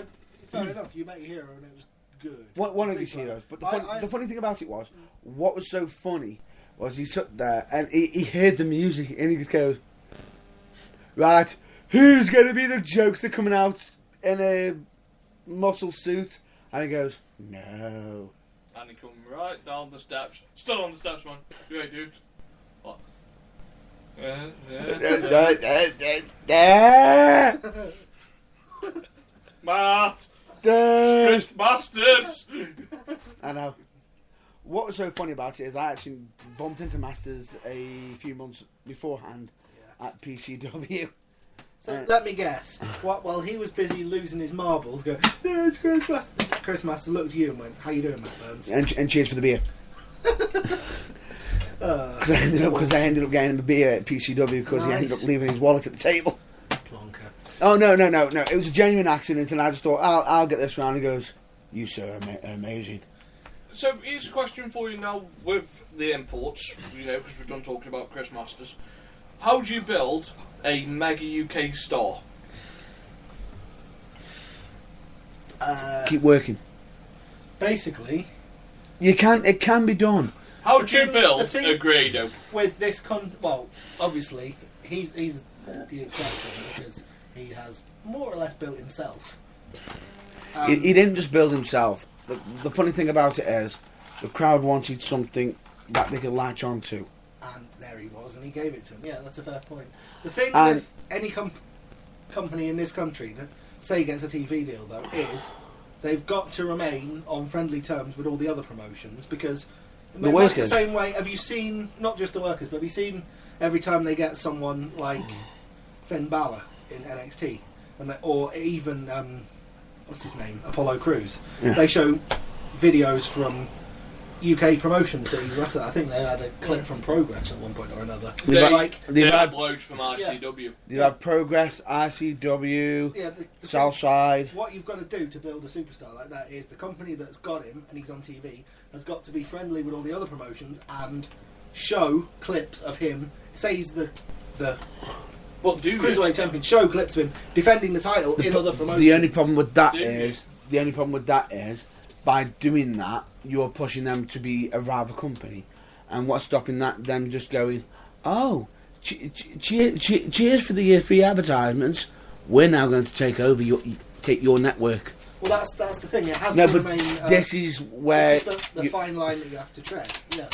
fair enough. You met your hero and it was good. One of Big these fan. heroes. But I- the funny thing about it was, what was so funny was he sat there and he heard the music and he just goes, right, who's going to be the jokester coming out in a muscle suit? And he goes, no. And he come right down the steps. Stood on the steps, man. Yeah, dude. What? Matt! Chris Masters! I know. What was so funny about it is I actually bumped into Masters a few months beforehand at PCW. So let me guess. While he was busy losing his marbles, going, "Yeah, it's Chris Master." Chris Master looked at you and went, "How you doing, Matt Burns?" And cheers for the beer. Because I ended up getting him a beer at PCW because he ended Nice. up leaving his wallet at the table. Plonker. Oh no! It was a genuine accident, and I just thought I'll get this round. He goes, "You sir are amazing." So here's a question for you now with the imports, you know, because we've done talking about Chris Masters. How do you build a mega UK star? Keep working. Basically, You can. It can be done. How The do you thing- build the thing- a Grado? with this well, obviously he's the exception because he has more or less built himself. He didn't just build himself. The funny thing about it is, the crowd wanted something that they could latch on to. And there he was, and he gave it to him. Yeah, that's a fair point. The thing And- with any company in this country that say gets a TV deal, though, is they've got to remain on friendly terms with all the other promotions because The much the workers. same way. Have you seen not just the workers, but have you seen every time they get someone like Finn Balor in NXT, or even what's his name, Apollo Crews? Yeah. They show videos from UK promotions that he's wrestled. I think they had a clip from Progress at one point or another. They Like, They've had had, loads from RCW. they've had Progress, ICW, yeah, the thing- Southside. what you've got to do to build a superstar like that is the company that's got him and he's on TV has got to be friendly with all the other promotions and show clips of him. Say he's the But do you? cruiserweight champion. Show clips of him defending the title in other promotions. The only problem with that Do you? is the only problem with that is, by doing that, you're pushing them to be a rival company. And what's stopping that? Them just going, oh, cheers for the free advertisements. We're now going to take over your network. Well, that's the thing. It has No, to but remain. this is where This is the fine line that you have to tread. Yeah.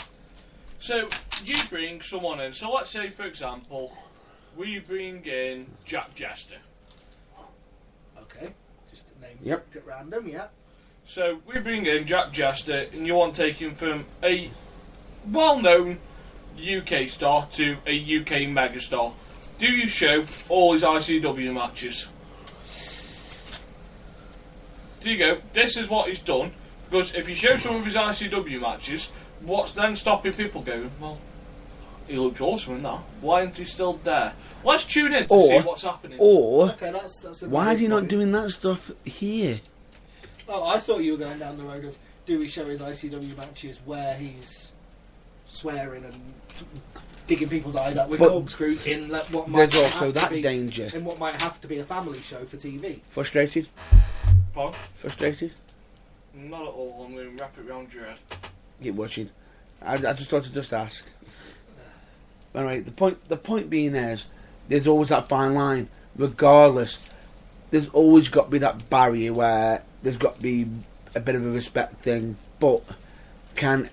So you bring someone in. So let's say, for example, we bring in Jack Jester. Okay. Just a name Yep. picked at random. Yeah. So we bring in Jack Jester, and you want to take him from a well-known UK star to a UK megastar. Do you show all his ICW matches? Do you go, this is what he's done? Because if you show some of his ICW matches, what's then stopping people going, well, he looked awesome in that. Why isn't he still there? Let's tune in to see what's happening. Or, Okay, that's a why very is he good not point. doing that stuff here? Oh, I thought you were going down the road of do we show his ICW matches where he's swearing and digging people's eyes out with But corkscrews in what might There's also have to that be, danger. in what might have to be a family show for TV. Frustrated? Pardon? Frustrated? Not at all. I'm going to wrap it round your head. Keep watching. I just thought to just ask. Anyway, the point being is, there's always that fine line. Regardless, there's always got to be that barrier where there's got to be a bit of a respect thing. But can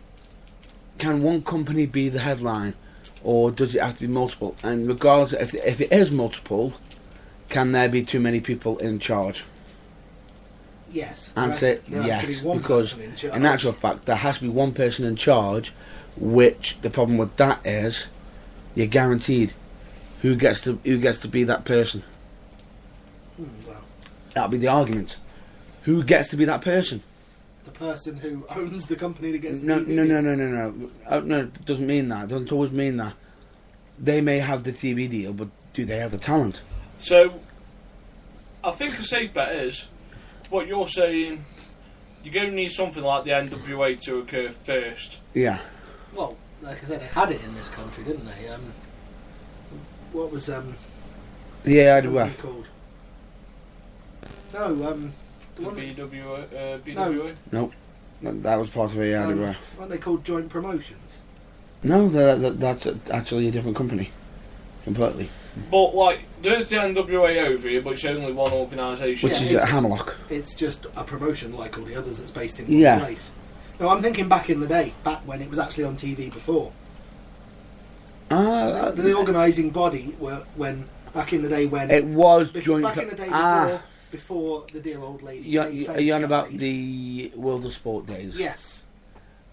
one company be the headline, or does it have to be multiple? And regardless, if it is multiple, can there be too many people in charge? Yes. Answer there has yes, to be one because person in charge. in actual fact, there has to be one person in charge. Which the problem with that is, you're guaranteed who gets to be that person. Well, That'll be the argument. Who gets to be that person? the person who owns the company that gets the No, TV no, deal. no, no, no, no. No, it doesn't mean that. It doesn't always mean that. They may have the TV deal, but do they have the talent? So, I think a safe bet is, what you're saying, you're going to need something like the NWA to occur first. Yeah. Well, like I said, they had it in this country, didn't they? What was Yeah, I the do. company called? No, the The one that's- BWA? That was part of it. Yeah, I do. weren't they called Joint Promotions? No, that's actually a different company, completely. But, like, there's the NWA over here, but it's only one organisation. Which Yeah, is at it's- Hamlock. It's just a promotion like all the others that's based in Yeah. one place. No, I'm thinking back in the day, back when it was actually on TV before. The organising body were back in the day when It was bef- joint. back in the day before the dear old lady. Are you on about the World of Sport days? Yes.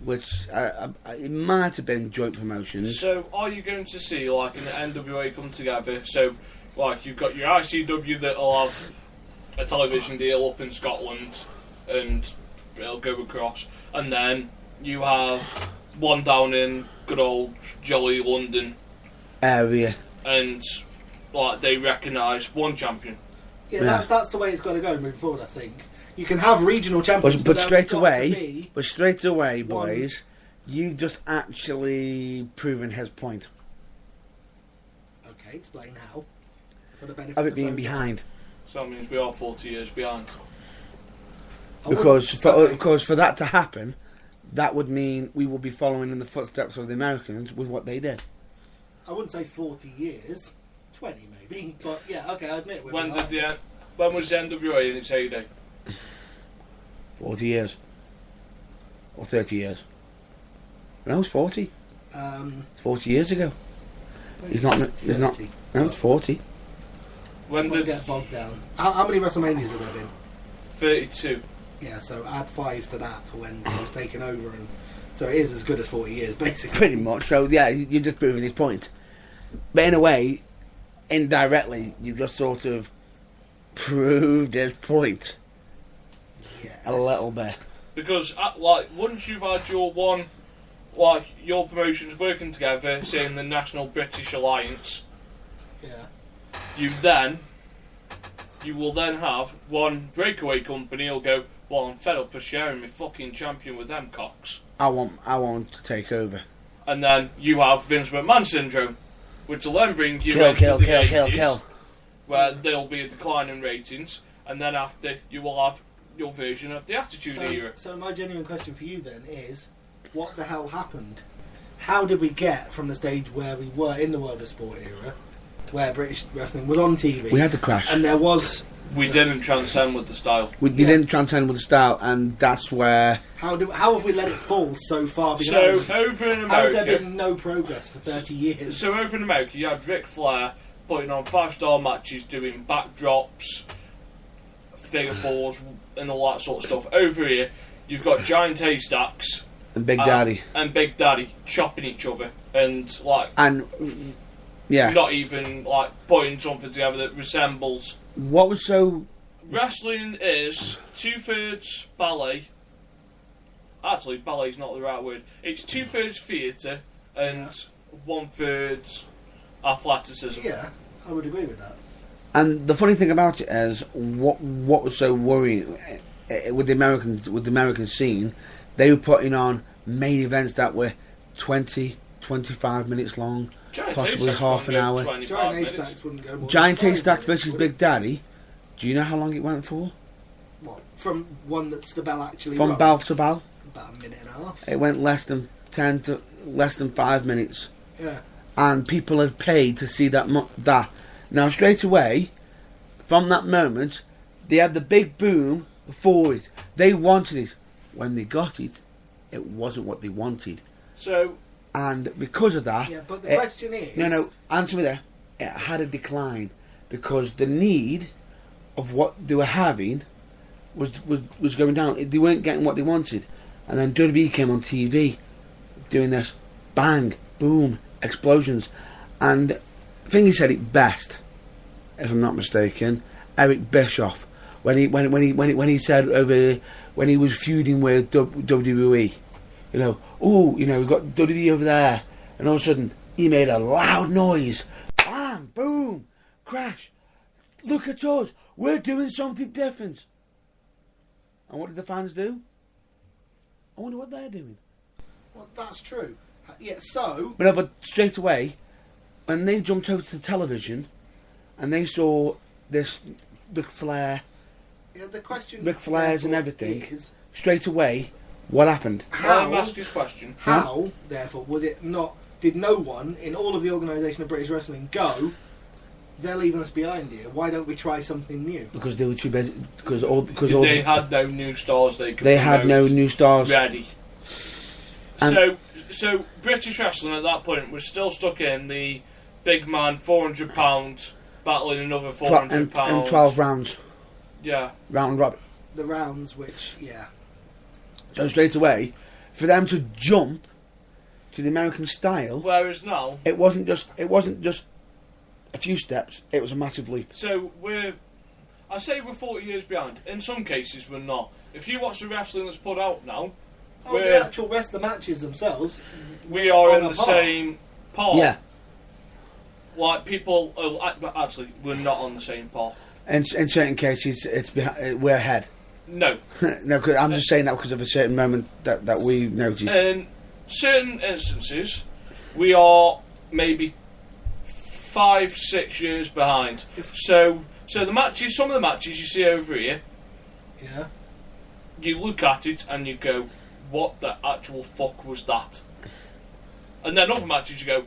Which it might have been joint promotions. So, are you going to see, like, in the NWA come together? So, like, you've got your ICW that'll have a television deal up in Scotland, and it'll go across. And then you have one down in good old jolly London, Area. and, like, they recognise one champion. Yeah, Yeah. that's the way it's got to go moving forward, I think. You can have regional champions, But there's straight got away, to be- one- boys, you've just actually proven his point Okay, explain how. For the benefit of it being those- behind. So that means we are 40 years behind. I wouldn't- Because for that to happen, that would mean we will be following in the footsteps of the Americans with what they did. I wouldn't say 40 years, 20 maybe, but yeah, okay, I admit we're When behind. when was the NWA in its heyday? 40 years. Or 30 years. No, it's 40. 40 years ago. maybe He's not- it's he's not- 30. No, it's 40. When Let's not did get bogged down. How many WrestleManias have there been? 32? Yeah, so add 5 to that for when he was taken over, and so it is as good as 40 years, basically. Pretty much. So, yeah, you're just proving his point. But in a way, indirectly, you just sort of proved his point Yes. a little bit. Because, like, once you've had your one, like, your promotions working together, say in the National British Alliance, Yeah. you will then have one breakaway company who'll go, well, I'm fed up of sharing my fucking champion with them cocks. I want to take over. And then you have Vince McMahon syndrome, which will then bring you Kill, into kill, the kill, 80s, kill, kill. where there'll be a decline in ratings, and then after you will have your version of the Attitude Era. So my genuine question for you then is, what the hell happened? How did we get from the stage where we were in the World of Sport era, where British wrestling was on TV? We had the crash. And there was... We didn't transcend with the style. We didn't transcend with the style, and that's where... How have we let it fall so far behind? So, over in America... How has there been no progress for 30 years? So, over in America, you had Ric Flair putting on 5-star matches, doing backdrops, figure fours, and all that sort of stuff. Over here, you've got Giant Haystacks... And Big Daddy. And Big Daddy chopping each other, and, like... And, yeah. Not even, like, putting something together that resembles... What was so... Wrestling is 2/3 ballet. Actually, ballet's not the right word. It's 2/3 theatre and 1/3 athleticism. Yeah, I would agree with that. And the funny thing about it is, what was so worrying with the American scene, they were putting on main events that were 20, 25 minutes long, Giant possibly Haystacks half an wouldn't hour. go 25 Giant minutes. Haystacks wouldn't go more Giant than 5 Haystacks minutes, versus would it? Big Daddy. Do you know how long it went for? What? From one that's the bell actually From run? bell to bell, About a minute and a half. it went less than 5 minutes, Yeah. and people had paid to see that. Now straight away, from that moment, they had the big boom for it. They wanted it. When they got it, it wasn't what they wanted, So, and because of that, Yeah, but the question is... no, answer me there. It had a decline because the need of what they were having was going down. They weren't getting what they wanted, and then WWE came on TV, doing this bang, boom, explosions, and I think he said it best, if I'm not mistaken, Eric Bischoff, when he said over when he was feuding with WWE, we've got WWE over there, and all of a sudden he made a loud noise, bam, boom, crash. Look at us, we're doing something different. And what did the fans do? I wonder what they're doing. Well, that's true. Yeah, so... But straight away, when they jumped over to the television, and they saw this Ric Flair, Yeah, the question... Ric Flairs and therefore, everything, is straight away, what happened? let me ask you a question. How, therefore, was it not... Did no one in all of the organisation of British Wrestling go, they're leaving us behind here, why don't we try something new? Because they were too busy. They had no new stars they could They had no promote new stars. ready. And- So British wrestling at that point was still stuck in the big man, £400 battling another £400 And 12 rounds. Yeah. Round robin. The rounds, which, yeah. So straight away, for them to jump to the American style, Whereas now, it wasn't just a few steps. It was a massive leap. so I say we're 40 years behind. In some cases, we're not. If you watch the wrestling that's put out now, Oh, We're- the actual rest of the matches themselves. we are On in a the par. same part. Yeah. Like people, actually, we're not on the same part. In certain cases, we're ahead. No. No, 'cause I'm just saying that because of a certain moment that we noticed. In certain instances, we are maybe 5-6 years behind. So the matches, some of the matches you see over here, Yeah. you look at it and you go, what the actual fuck was that? And then other matches you go,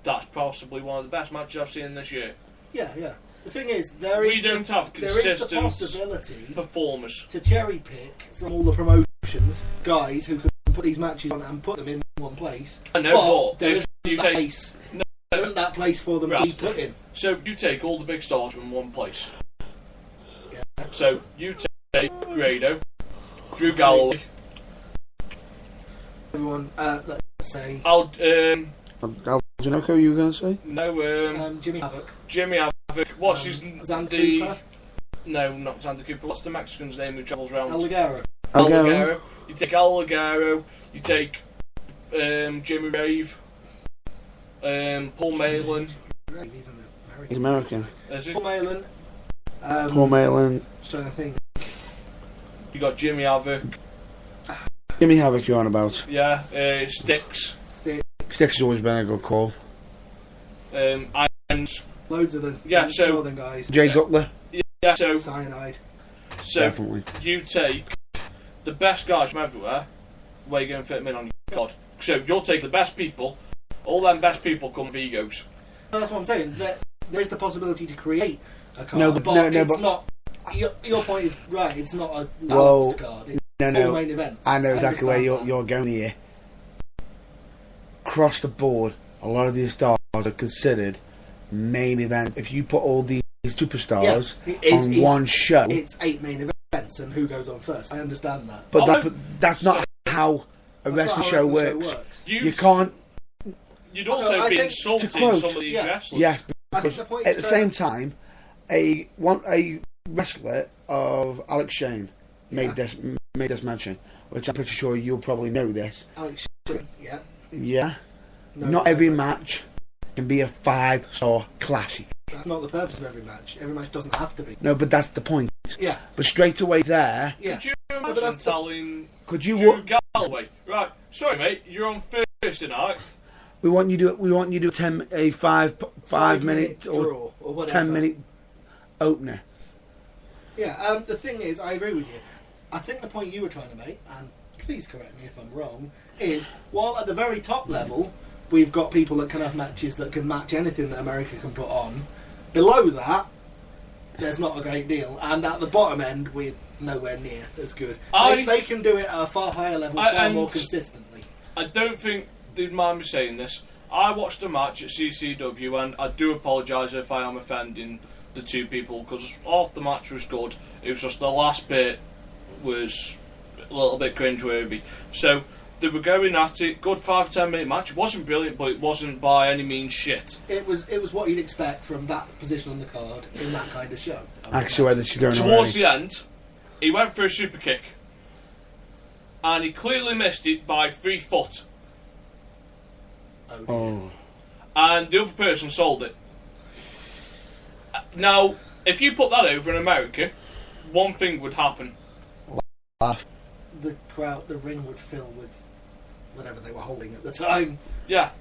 that's possibly one of the best matches I've seen this year. Yeah, yeah. The thing is, there We is don't have there is the consistent possibility performers. to cherry pick from all the promotions guys who can put these matches on and put them in one place. I know, But but there if isn't you that take, place. There isn't that place for them to Right. be put in. so you take all the big stars from one place. Yeah. So you take Grado, Drew Galloway, Everyone, let's say Aljanoko, you were going to say? Jimmy Havoc, Jimmy Havoc. What's his Xander the? Cooper, No, not Xander Cooper. What's the Mexican's name who travels around? El Ligero. Al Ligero. You take Al Ligero. You take Jimmy Rave. Paul Malin. He's American. Is it? Paul Malin. Paul Malin. Just trying to think. You got Jimmy Havoc. Jimmy Havoc you're on about. Yeah. Styx. Styx has always been a good call. Irons. Loads of the Yeah, so- northern guys. Jay Cutler. Yeah. So Cyanide. So Definitely. you take the best guys from everywhere, where you're going to fit them in on your card. So you'll take the best people, all them best people come with egos. That's what I'm saying. There is the possibility to create a card, No, but no, it's but- not. Your point is right. It's not a balanced card. It's all main events. I know exactly where understand you're going here. Across the board, a lot of these stars are considered main event. If you put all these superstars on one show, it's 8 main events, and who goes on first? I understand that. but that's not how a wrestling show works. You can't. You'd also be insulting some of these wrestlers. Yes, I think because the point at is the same time, a wrestler of Alex Shane made this mention, which I'm pretty sure you'll probably know this. Alex Shane, yeah. Yeah. No, Not every match can be a 5-star classic. That's not the purpose of every match. Every match doesn't have to be. No, but that's the point. Yeah. But straight away there, Yeah. Could you but imagine that's telling could you? Drew Galloway, right? Sorry, mate, you're on Thursday night. We want you to a 5 minute or draw or whatever. 10-minute opener. Yeah. The thing is, I agree with you. I think the point you were trying to make, and please correct me if I'm wrong, is while at the very top level we've got people that can have matches that can match anything that America can put on. Below that, there's not a great deal, and at the bottom end, we're nowhere near as good. They can do it at a far higher level, far more consistently. I don't think they'd mind me saying this. I watched a match at CCW, and I do apologise if I am offending the two people, because half the match was good. It was just the last bit was a little bit cringeworthy. So they were going at it, good 5-10 minute match. It wasn't brilliant, but it wasn't by any means shit. It was what you'd expect from that position on the card in that kind of show. Actually, whether she's going Towards the end, he went for a super kick, and he clearly missed it by 3 foot. Oh. And the other person sold it. Now, if you put that over in America, one thing would happen. Laugh. The crowd, the ring would fill with whatever they were holding at the time. Yeah.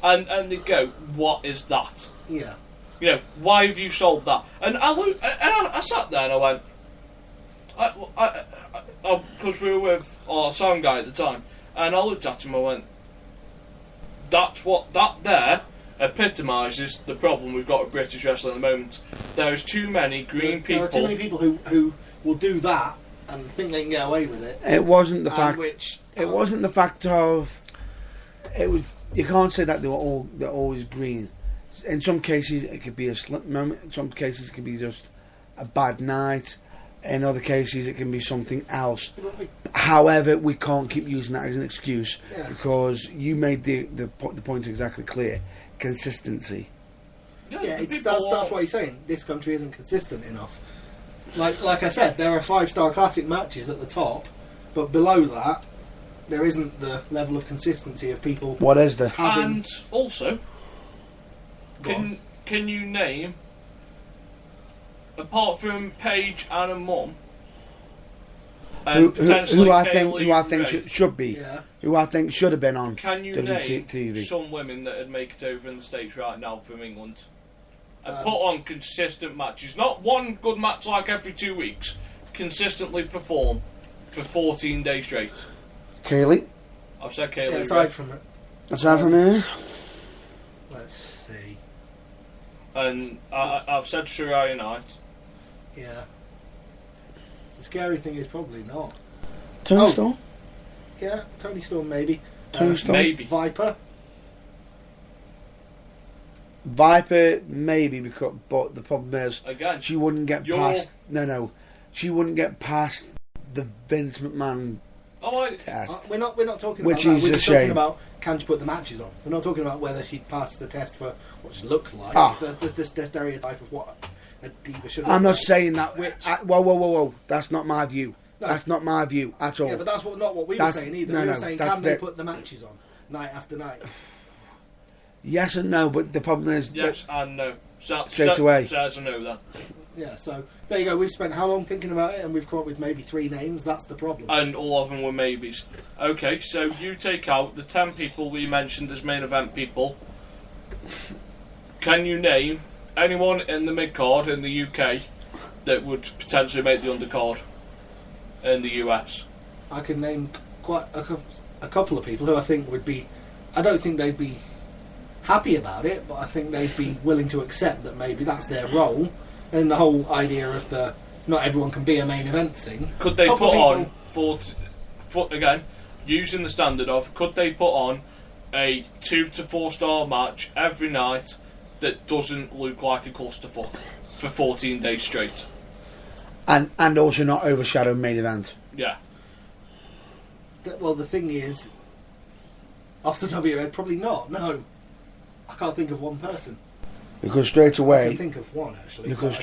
And they go, what is that? Yeah. You know, why have you sold that? And I sat there and I went, because we were with our sound guy at the time, and I looked at him and I went, that there epitomises the problem we've got with British wrestling at the moment. There's too many green people. There are too many people who will do that and think they can get away with it. It wasn't the fact. Which, it wasn't the fact of. It was. You can't say that they're always green. In some cases, it could be a slip moment. In some cases, it could be just a bad night. In other cases, it can be something else. However, we can't keep using that as an excuse because you made the point exactly clear. Consistency. Yeah, that's why he's saying this country isn't consistent enough. Like I said, there are 5-star classic matches at the top, but below that, there isn't the level of consistency of people. What is the? And also, can you name, apart from Paige and a mum, and potentially who I think should be, who I think should have been on can you WTV. name some women that would make it over in the States right now from England? And put on consistent matches, not one good match like every 2 weeks. Consistently perform for 14 days straight. Kaylee. I've said Kaylee. Yeah, aside from it. Aside from me. Let's see. And I've said Shirai Knight. Yeah. The scary thing is probably not. Tony Storm. Yeah, Tony Storm maybe. Tony Storm. Maybe. Viper maybe, but the problem is again she wouldn't get past. No, she wouldn't get past the Vince McMahon test. We're not talking which about is that. We're a just shame. talking about can she put the matches on. We're not talking about whether she'd pass the test for what she looks like. There's this stereotype of what a diva should. I'm not like. saying that. Whoa! That's not my view. No. That's not my view at all. Yeah, but that's not what we were saying either. We were saying can they put the matches on night after night? Yes and no, but the problem is yes and no. Straight away. Says a no then. Yeah, so there you go. We've spent how long thinking about it, and we've come up with maybe 3 names. That's the problem. And all of them were maybes. Okay, so you take out the 10 people we mentioned as main event people. Can you name anyone in the mid card in the UK that would potentially make the undercard in the US? I can name quite a couple of people who I think would be. I don't think they'd be happy about it, but I think they'd be willing to accept that maybe that's their role. And the whole idea of the not everyone can be a main event thing. Could they put on again, using the standard of, could they put on a 2 to 4 star match every night that doesn't look like a clusterfuck for 14 days straight? And also not overshadow main event. Yeah. Well, the thing is, off the top of your head, probably not. No, I can't think of one person. Because straight I away, can think of one actually. because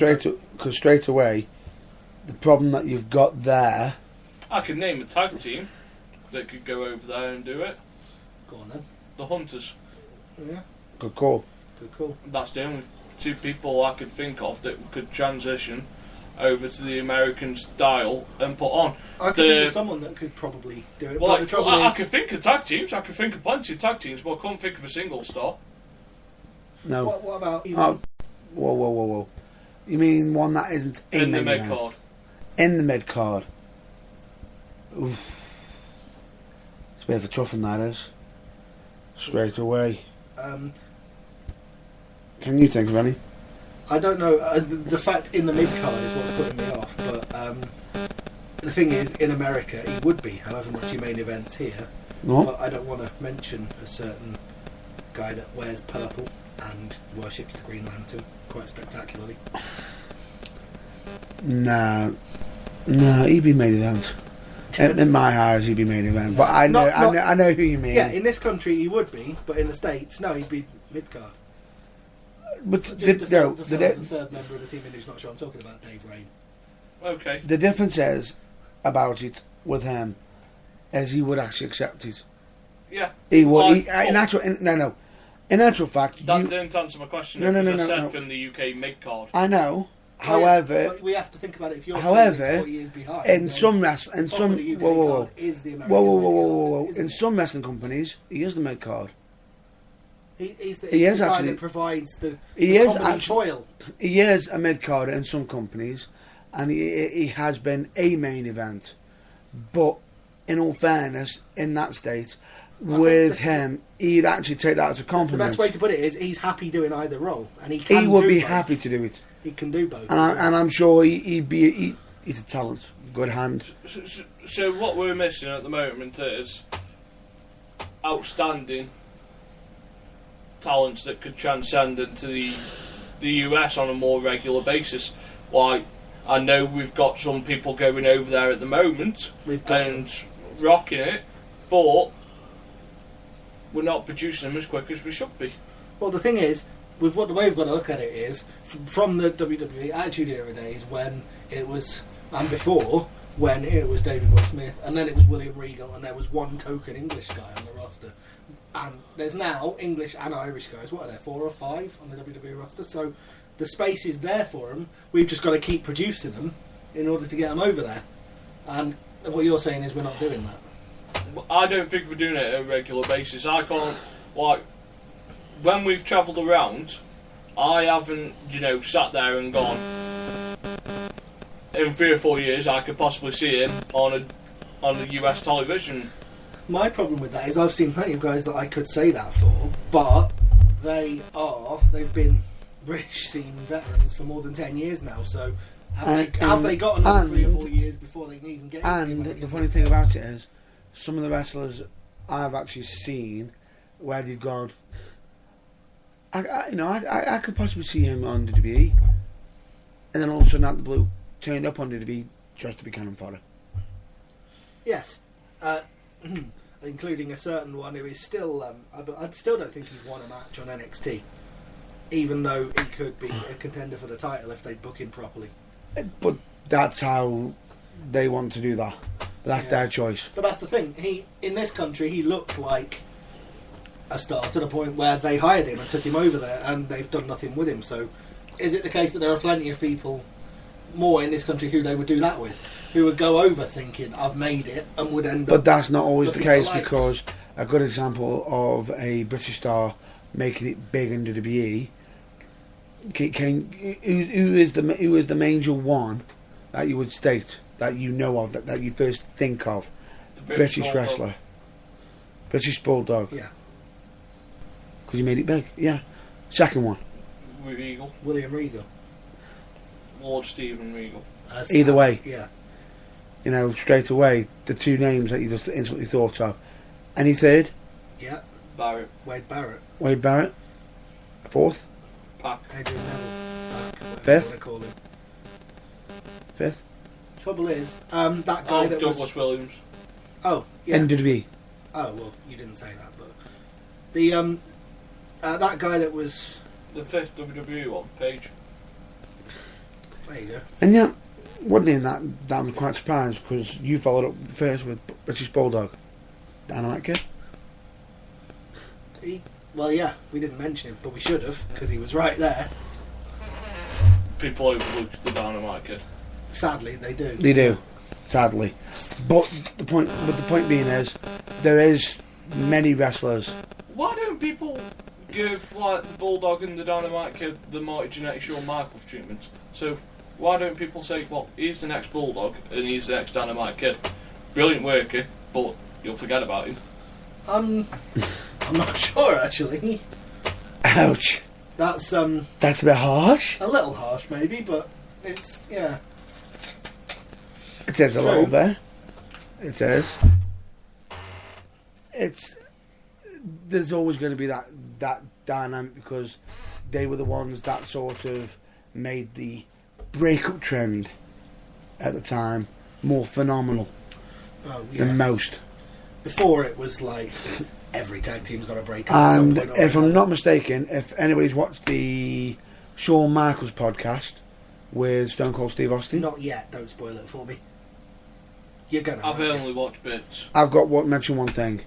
straight away, the problem that you've got there. I could name a tag team that could go over there and do it. Go on then. The Hunters. Yeah. Good call. Good call. That's the only 2 people I could think of that could transition over to the American style and put on. I could think of someone that could probably do it. Well, but the trouble I is, could think of tag teams. I could think of plenty of tag teams, but I couldn't think of a single star. No. what about even? Oh, whoa. You mean one that isn't a In the main mid event? card. In the mid card. Oof. It's a bit of a tough one, that is. Straight away. Can you think of any? I don't know. The fact in the mid card is what's putting me off. But the thing is, in America, he would be. However much he main events here, No. but I don't want to mention a certain guy that wears purple and worships the Green Lantern quite spectacularly. No, he'd be main event. In my eyes, he'd be main event. But I know who you mean. Yeah, in this country he would be, but in the States, no, he'd be mid card. But Just the the third member of the team who's not sure I'm talking about, Dave Rain. Okay. the difference is about it with him is he would actually accept it. Yeah. He would. Like, In actual fact, That didn't answer my question. No, because I said no. from the UK mid card. I know. Oh, However, yeah, but we have to think about it. If you're however, saying it's 4 years behind, in then some top of the UK card is the American mid card, isn't in it? some wrestling companies, he is the mid card. He's the He is guy actually- that provides the He is comedy actually. foil. He is a mid carder in some companies, and he has been a main event. But in all fairness, in that state, with him, he'd actually take that as a The compliment. best way to put it is he's happy doing either role, and he can. He would do be both. happy to do it, He can do both. and I'm sure he's a talent, good hand. So what we're missing at the moment is outstanding talents that could transcend into the US on a more regular basis. Like, I know we've got some people going over there at the moment We've got and rocking it, but we're not producing them as quick as we should be. Well, the thing is, with what the way we've got to look at it is from the WWE Attitude Era days when it was, and before when it was David Boy Smith, and then it was William Regal, and there was one token English guy on the roster, and there's now English and Irish guys. What are there, 4 or 5 on the WWE roster? So the space is there for them. We've just got to keep producing them in order to get them over there. And what you're saying is we're not doing that. I don't think we're doing it on a regular basis. I can't, like, when we've travelled around, I haven't, sat there and gone, in 3 or 4 years I could possibly see him on the US television. My problem with that is I've seen plenty of guys that I could say that for, but they've been British scene veterans for more than 10 years now, so have they got another 3 or 4 years before they can even get into And American the funny thing about it is, some of the wrestlers I've actually seen where they've gone, I could possibly see him on the WWE, and then all of a sudden out the blue, turned up on the WWE just to be cannon fodder. Yes, including a certain one who is still, I still don't think he's won a match on NXT, even though he could be a contender for the title if they book him properly. But that's how they want to do that. But that's their choice. But that's the thing. In this country, he looked like a star to the point where they hired him and took him over there, and they've done nothing with him. So, is it the case that there are plenty of people more in this country who they would do that with, who would go over thinking I've made it and would end up? But that's not always the looking for case, lights? because a good example of a British star making it big in WWE who is the major one that you would state that you know of that you first think of? The British Bulldog. wrestler, British Bulldog. Yeah. Because he made it big. Yeah. Second one. Regal. William Regal. Lord Stephen Regal. Either way. Yeah. You know, straight away, the two names that you just instantly thought of. Any third? Yeah. Barrett. Wade Barrett. Wade Barrett. Fourth? Pac. Adrian Neville. Fifth? Whatever they call him. Fifth? Trouble is, that guy Oh, that Douglas was. Williams. Oh, yeah. NWE. Oh well, you didn't say that, but the that guy that was. The fifth WWE one, Page. There you go. And yeah, one thing that I'm quite surprised because you followed up first with British Bulldog. Dynamite Kid. Well, yeah, we didn't mention him, but we should have because he was right there. People overlooked the Dynamite Kid. Sadly, they do. They do, sadly. But the point being is, there is many wrestlers. Why don't people give like the Bulldog and the Dynamite Kid the Marty Jannetty Shawn Michaels treatment? So why don't people say, well, he's the next Bulldog and he's the next Dynamite Kid? Brilliant worker, but you'll forget about him. I'm not sure actually. Ouch. That's That's a bit harsh. a little harsh maybe, but it's yeah. It is a True. little bit. It is. It's. There's always going to be that dynamic because they were the ones that sort of made the breakup trend at the time more phenomenal Oh yeah. than most. Before it was like every tag team's got to break up at some And point. or if I'm another. not mistaken, if anybody's watched the Shawn Michaels podcast with Stone Cold Steve Austin, Not yet. Don't spoil it for me. You're gonna. I've aren't you? only watched bits. I've got mention one thing.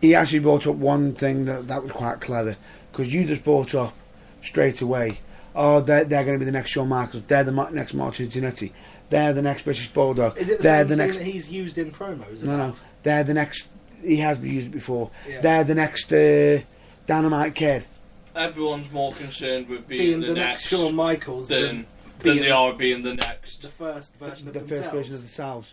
He actually brought up one thing that was quite clever because you just brought up straight away. Oh, they're going to be the next Shawn Michaels. They're the next Martin Jannetty. They're the next British Bulldog. Is it the they're same the thing next. that he's used in promos? No, no. They're the next. He has used it before. Yeah. They're the next Dynamite Kid. Everyone's more concerned with being, Being the next Shawn Michaels than being they are being the next. the first version of The themselves. first version of themselves.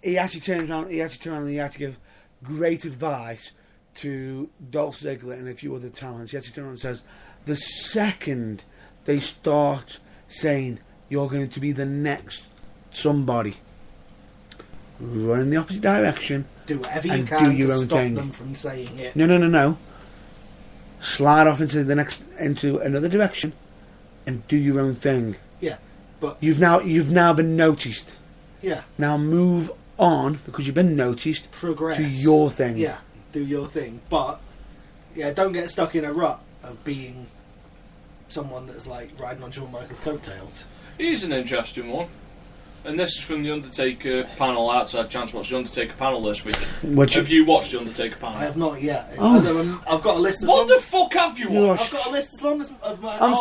He actually turns around. He and he had to give great advice to Dolph Ziggler and a few other talents. He actually turns around and says, the second they start saying you're going to be the next somebody, run in the opposite direction. Do whatever you and can do your to own stop thing. them from saying it. No. Slide off into another direction, and do your own thing. Yeah, but You've now been noticed. yeah, Now move on because you've been noticed progress to your thing. Yeah, do your thing, but yeah, don't get stuck in a rut of being someone that's like riding on Shawn Michaels' coattails. Here's an interesting one. And this is from the Undertaker panel outside Chance Watch the Undertaker panel this week. Which Have you watched the Undertaker panel? I have not yet. Oh. I've got a list. As What long, the fuck have you You watched? I've got a list as long as of my. I'm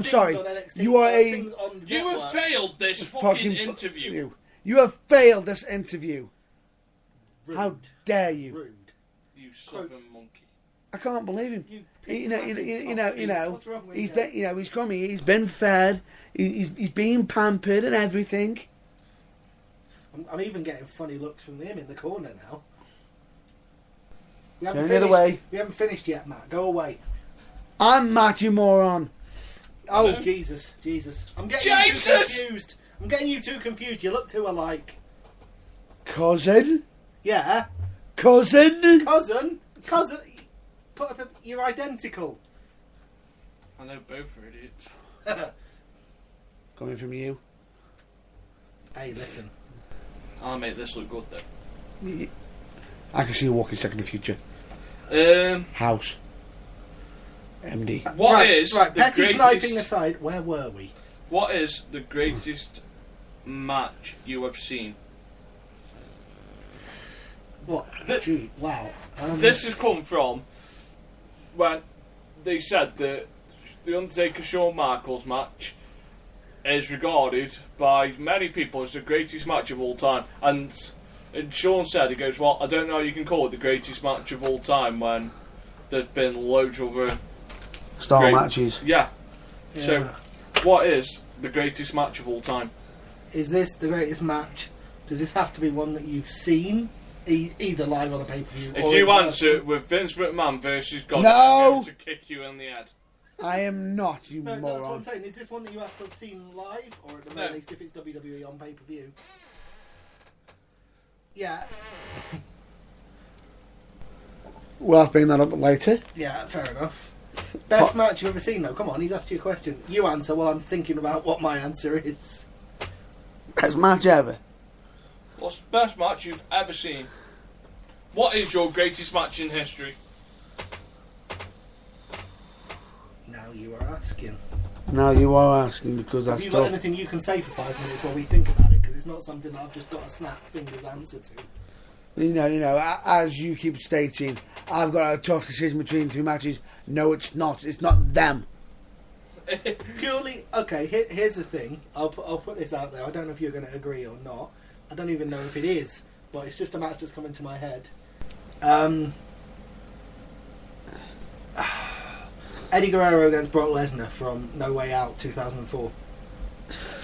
sorry. things on NXT, You are a- things on You have network. failed this fucking interview. You have failed this interview. Rude. How dare you? Rude. You southern monkey. I can't believe him. You You know, What's wrong with he's you? been, he's coming. He's been fed. He's being pampered and everything. I'm even getting funny looks from him in the corner now. We Turn the other way. We haven't finished yet, Matt. Go away. I'm Matt, you moron. Oh, Hello? Jesus. I'm getting you too Jesus! confused. I'm getting you too confused. You look too alike. Cousin, Yeah. cousin. Cousin. Put up you're identical. I know both are idiots. Coming from you. Hey, listen. I'll make this look good though. I can see you walking second in the future. House. MD. What is right? the Petty greatest? sniping aside, where were we? What is the greatest match you have seen? What? Th- Gee, wow. This has come from when they said that the Undertaker Shawn Michaels match is regarded by many people as the greatest match of all time, and Shawn said, he goes, well, I don't know how you can call it the greatest match of all time when there's been loads of other Star Great. matches. yeah. Yeah. So What is the greatest match of all time? Is this the greatest match? Does this have to be one that you've seen, either live on a pay-per-view? If or you in answer person? with Vince McMahon versus God, No! I'm going to kick you in the head. I am not, you No, that's what I'm moron. saying. Is this one that you have to have seen live, or at the very No. least, if it's WWE on pay-per-view? Yeah, Well, I'll bring that up later. yeah, fair enough. Best match you've ever seen, though. Come on, he's asked you a question. You answer while I'm thinking about what my answer is. Best match ever. What's the best match you've ever seen? What is your greatest match in history? Now you are asking. Now you are asking because Have that's you got tough. anything you can say for 5 minutes while we think about it? Because it's not something that I've just got a snap fingers answer to. You know, as you keep stating, I've got a tough decision between two matches. No, it's not. It's not them. Purely, okay, here's the thing. I'll put this out there. I don't know if you're going to agree or not. I don't even know if it is, but it's just a match that's come into my head. Eddie Guerrero against Brock Lesnar from No Way Out 2004.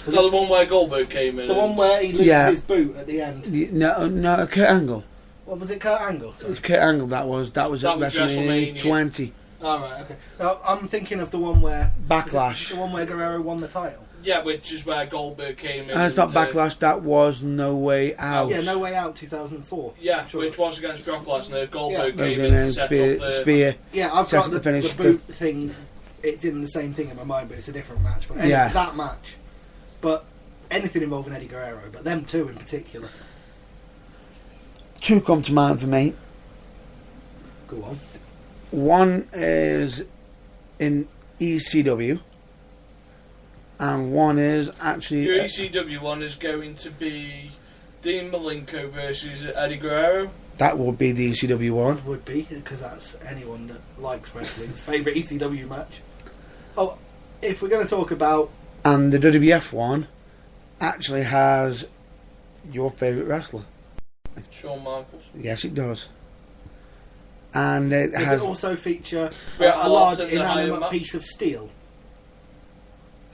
Was that the one where Goldberg came in? The one where he loses Yeah. his boot at the end. No, Kurt Angle. What was it, Kurt Angle? It Sorry. was Kurt Angle. That was That at was WrestleMania WrestleMania. 20. Oh, right, okay. Now, I'm thinking of the one where... Backlash. The one where Guerrero won the title. Yeah, which is where Goldberg came in. It's not and, Backlash. That was No Way Out. Yeah, No Way Out 2004. Yeah, I'm sure which it was. was against Brock Lesnar. Goldberg came Okay, in to then set spear, up the... spear. Yeah, I've Just got to the finish boot thing. It's in the same thing in my mind, but it's a different match. But Yeah. that match. But anything involving Eddie Guerrero, but them two in particular. Two come to mind for me. Go on. One is in ECW, and one is actually Your ECW one is going to be Dean Malenko versus Eddie Guerrero. that would be the ECW one. Would be, because that's anyone that likes wrestling's favourite ECW match. Oh, if we're going to talk about... And the WWF one actually has your favourite wrestler. Shawn Michaels. Yes, it does. And it Does has it also feature Bret a Hart large and the Iron inanimate Man? piece of steel?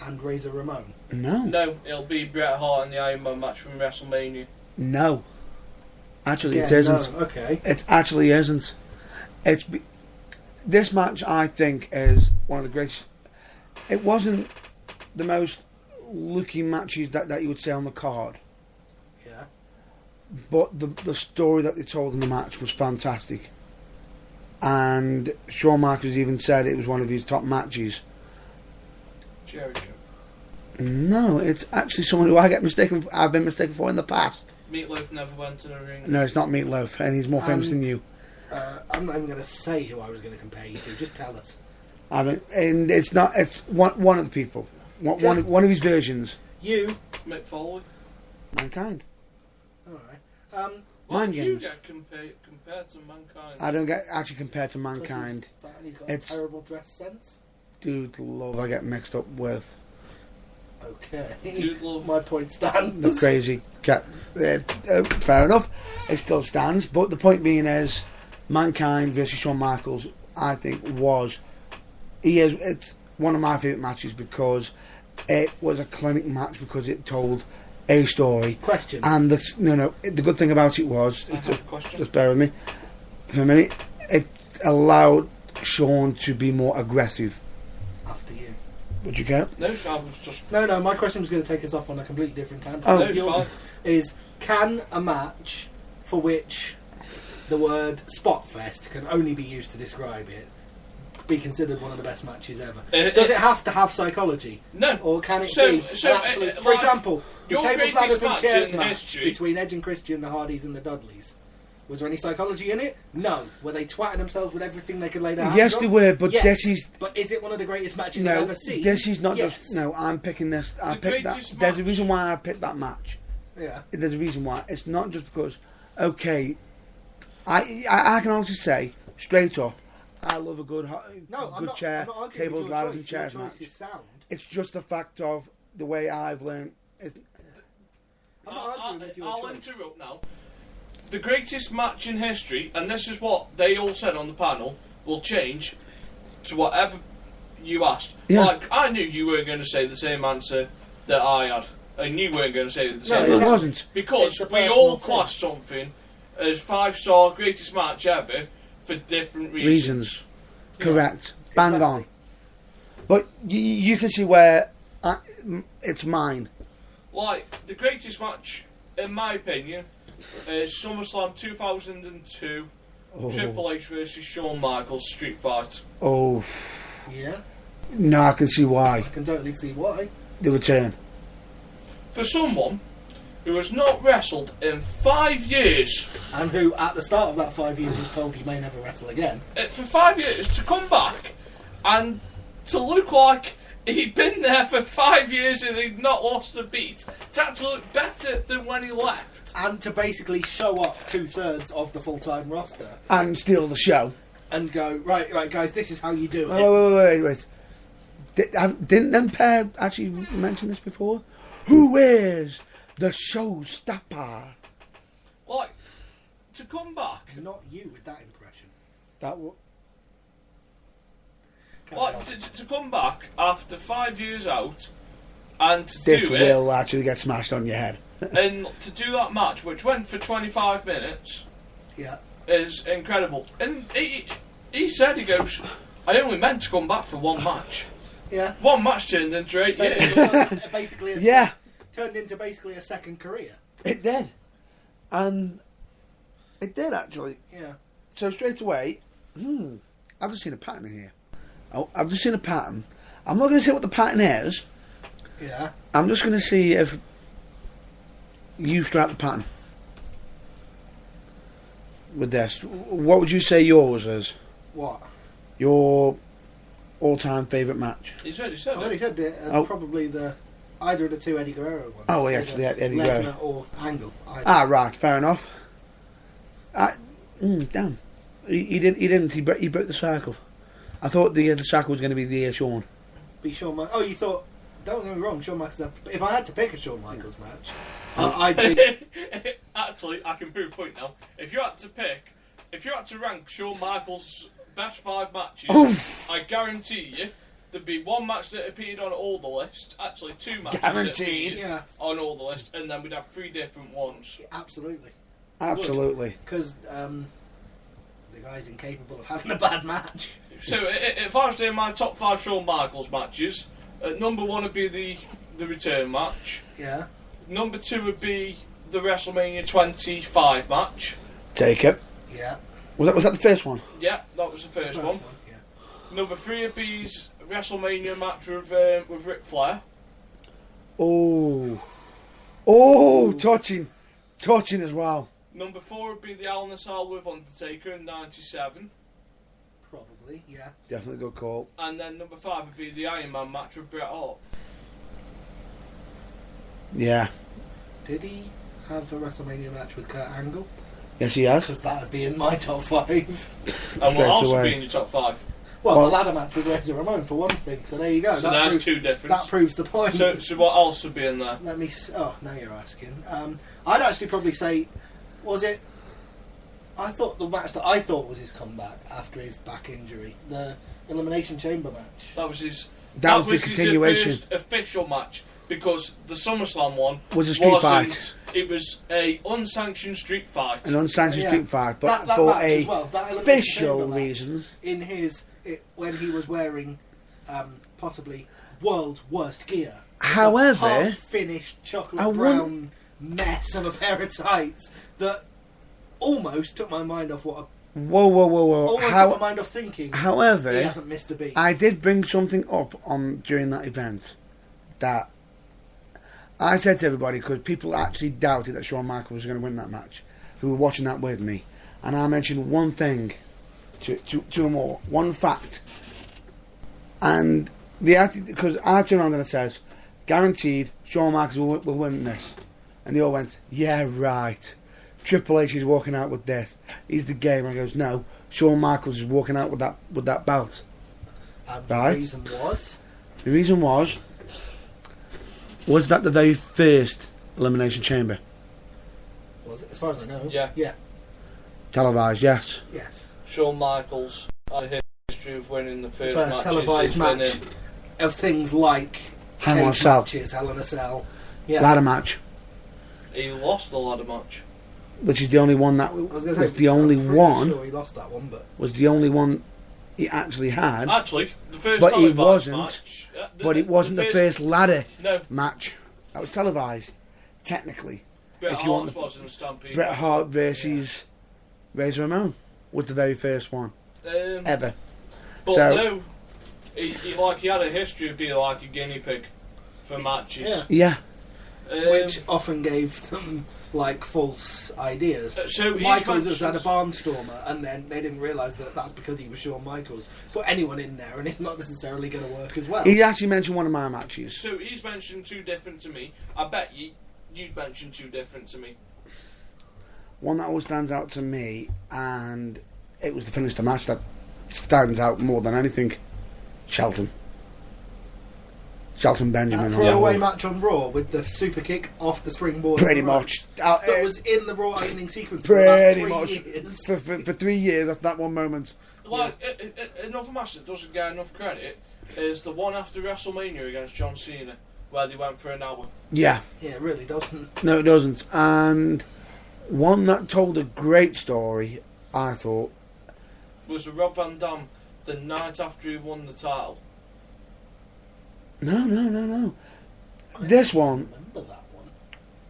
And Razor Ramon? no, No, it'll be Bret Hart and the Iron Man match from WrestleMania. no. Actually, Yeah, it isn't. no, okay. It actually isn't. This match, I think, is one of the greatest. It wasn't the most looking matches that you would say on the card, Yeah. but the story that they told in the match was fantastic. And Shawn Michaels even said it was one of his top matches. Jericho. No, it's actually someone who I've been mistaken for in the past. Meatloaf never went in a ring. No, it's not Meatloaf, and he's more famous than you. I'm not even going to say who I was going to compare you to. Just tell us. I mean, and it's not. It's one of the people. One of his versions. You. Mick Foley. Mankind. All right. Why Mind did you games. get compared to Mankind? I don't get actually compared to 'Cause Mankind. He's fat and he's got It's- a terrible dress sense. Dude, love I get mixed up with Okay. Dude Love. My point stands. the crazy cat. Fair enough, it still stands. But the point being is, Mankind versus Shawn Michaels, I think it's one of my favourite matches because it was a clinic match because it told a story. Question. And the good thing about it was, I have a question. just bear with me for a minute, it allowed Shawn to be more aggressive. After you. Would you care? No, I was just... No, my question was going to take us off on a completely different tangent. Oh. So No, yours fine. is, can a match for which the word Spotfest can only be used to describe it be considered one of the best matches ever? Does it have to have psychology? No. Or can it So- be so, an absolute... like, For example, the your tables, greatest ladders and match chairs in match history- between Edge and Christian, the Hardys and the Dudleys. Was there any psychology in it? No. Were they twatting themselves with everything they could lay their hands Yes, on? they were, but Yes. this is But is it one of the greatest matches I've ever seen? this is not Yes. just no. I'm picking this. I The picked that. greatest There's a match. reason why I picked that match. Yeah. There's a reason why. It's not just because. Okay, I can honestly say straight up, I love a good No, I'm good not, chair, I'm not arguing tables, with your ladders, choice. and chairs Your match. choice is sound. It's just the fact of the way I've learned. I'm not arguing with your I'll choice. interrupt now. The greatest match in history, and this is what they all said on the panel, will change to whatever you asked. Yeah. Like, I knew you weren't going to say the same answer that I had. And you weren't going to say the No, same It answer. wasn't. Because It's a we personal all thing. classed something as 5-star greatest match ever for different reasons. Correct. Bang Exactly. on. But you can see where it's mine. Like, the greatest match, in my opinion, is SummerSlam 2002, Triple H versus Shawn Michaels street fight. Oh, Yeah, no, I can see why. I can totally see why. The return. For someone who has not wrestled in 5 years, And who, at the start of that 5 years, was told he may never wrestle again. for 5 years, to come back and to look like he'd been there for 5 years and he'd not lost a beat, to actually look better than when he left. And to basically show up 2/3 of the full-time roster And steal the show. and go, right, guys, this is how you do it. Wait. Didn't them pair actually mention this before? Who is the showstopper? Like, to come back, Not you with that impression. That Carry like, on. to come back after 5 years out and to this do it, will actually get smashed on your head. and to do that match, which went for 25 minutes, Yeah. is incredible. And he said, he goes, I only meant to come back for one match. Yeah. One match turned into 8 years. Basically, Yeah, turned into basically a second career. it did. And it did actually. Yeah. So straight away, I've just seen a pattern here. I've just seen a pattern. I'm not going to say what the pattern is. Yeah. I'm just going to see if you strike the pattern with this. What would you say yours is? What? Your all-time favourite match? He's already said I already it. said that Oh. probably either of the two Eddie Guerrero ones. Oh, yes, Either the Eddie Lesnar Guerrero. or Angle. Either. Ah, right, fair enough. Damn, he didn't. He broke the cycle. I thought the cycle was going to be the Shawn. Be Shawn Michaels. Oh, you thought? Don't get me wrong, Shawn Michaels. If I had to pick a Shawn Michaels match, I'd pick. Actually, I can prove a point now. If you had to rank Shawn Michaels' best 5 matches, Oof. I guarantee you there'd be one match that appeared on all the list. Actually, 2 matches that Guaranteed. appeared Yeah, on all the list, and then we'd have 3 different ones. absolutely. Absolutely. Because the guy's incapable of having a bad match. So, if I was doing my top 5 Shawn Michaels matches, number 1 would be the return match. Yeah. Number 2 would be the WrestleMania 25 match. Take it. Yeah. Was that the first one? Yeah, that was the first one. Yeah. Number 3 would be his WrestleMania match with Ric Flair. Touching as well. Number 4 would be the Hell in a Cell with Undertaker in '97. Probably. Yeah. Definitely good call. And then number 5 would be the Iron Man match with Bret Hart. Yeah. Did he have a WrestleMania match with Kurt Angle? Yes, he has. Because that would be in my top 5. And Straight will also away. be in your top 5. Well, Well- the ladder match with Razor Ramon for one thing. So there you go. So there's 2 different. That proves the point. So what else would be in there? Let me. Oh, now you're asking. I'd actually probably say, was it? I thought the match that I thought was his comeback after his back injury, the Elimination Chamber match. That was his. That was the his continuation. first official match, because the SummerSlam one Was a street wasn't. fight. It was a unsanctioned street fight. An unsanctioned Yeah. street fight, but that for match a as well. That Elimination official Chamber match reasons. in when he was wearing possibly world's worst gear. However, half finished chocolate I want- brown mess of a pair of tights that almost took my mind off what. whoa. Almost took my mind off thinking. However, He hasn't missed a beat. I did bring something up during that event that I said to everybody, because people actually doubted that Shawn Michaels was going to win that match, who were watching that with me, and I mentioned one thing to them all, one fact, and because I turned around and I says, guaranteed Shawn Michaels will win this, and they all went, yeah, right. Triple H is walking out with this. He's the game. I goes, no. Shawn Michaels is walking out with that belt. And Right. the reason was The reason was that the very first Elimination Chamber it, as far as I know. Yeah. Yeah. televised? Yes. Yes. Shawn Michaels had his history of winning the first, First matches televised is match winning. of things like Hell in a cage Cell. matches, Hell in a Cell. Yeah. Ladder match, He lost the ladder match. which is the only one that I was was gonna say, the only I'm pretty one Sure, he lost that one, but was the only one he actually had. Actually, the first But he televised wasn't- match. But it wasn't the first ladder No, match that was televised, technically. Bret if you want Hart was in the Stampede. Bret Hart versus Razor Ramon was the very first one ever. But So- no, he had a history of being like a guinea pig for matches. Yeah, which often gave them like false ideas. So he's Michaels has had a mentioned- barnstormer, and then they didn't realise that that's because he was Shawn Michaels. Put anyone in there, and it's not necessarily going to work as well. he actually mentioned one of my matches. So he's mentioned two different to me. I bet you'd mention two different to me. One that always stands out to me, and it was the finish of the match that stands out more than anything. Shelton Benjamin. That on throwaway Raw. match on Raw with the super kick off the springboard. Pretty of the ropes. much. That was in the Raw opening sequence for about Pretty 3 much. years. For 3 years, that's that one moment. Like another match that doesn't get enough credit is the one after WrestleMania against John Cena, where they went for an hour. Yeah. Yeah, it really doesn't. No, it doesn't. And one that told a great story, I thought. Was Rob Van Dam the night after he won the title? No. This one. I remember that one.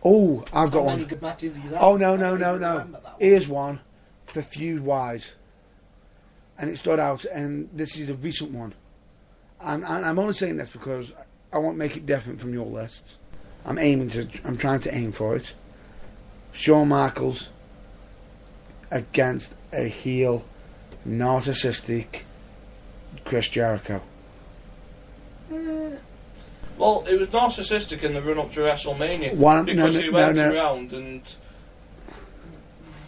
Oh, I've That's got how many one. good matches he's had. Oh, no. I don't even remember that one. Here's one for feud-wise. And it stood out, and this is a recent one. And I'm only saying this because I won't make it different from your lists. I'm trying to aim for it. Shawn Michaels against a heel, narcissistic Chris Jericho. Well, it was narcissistic in the run up to WrestleMania No, he went no. around and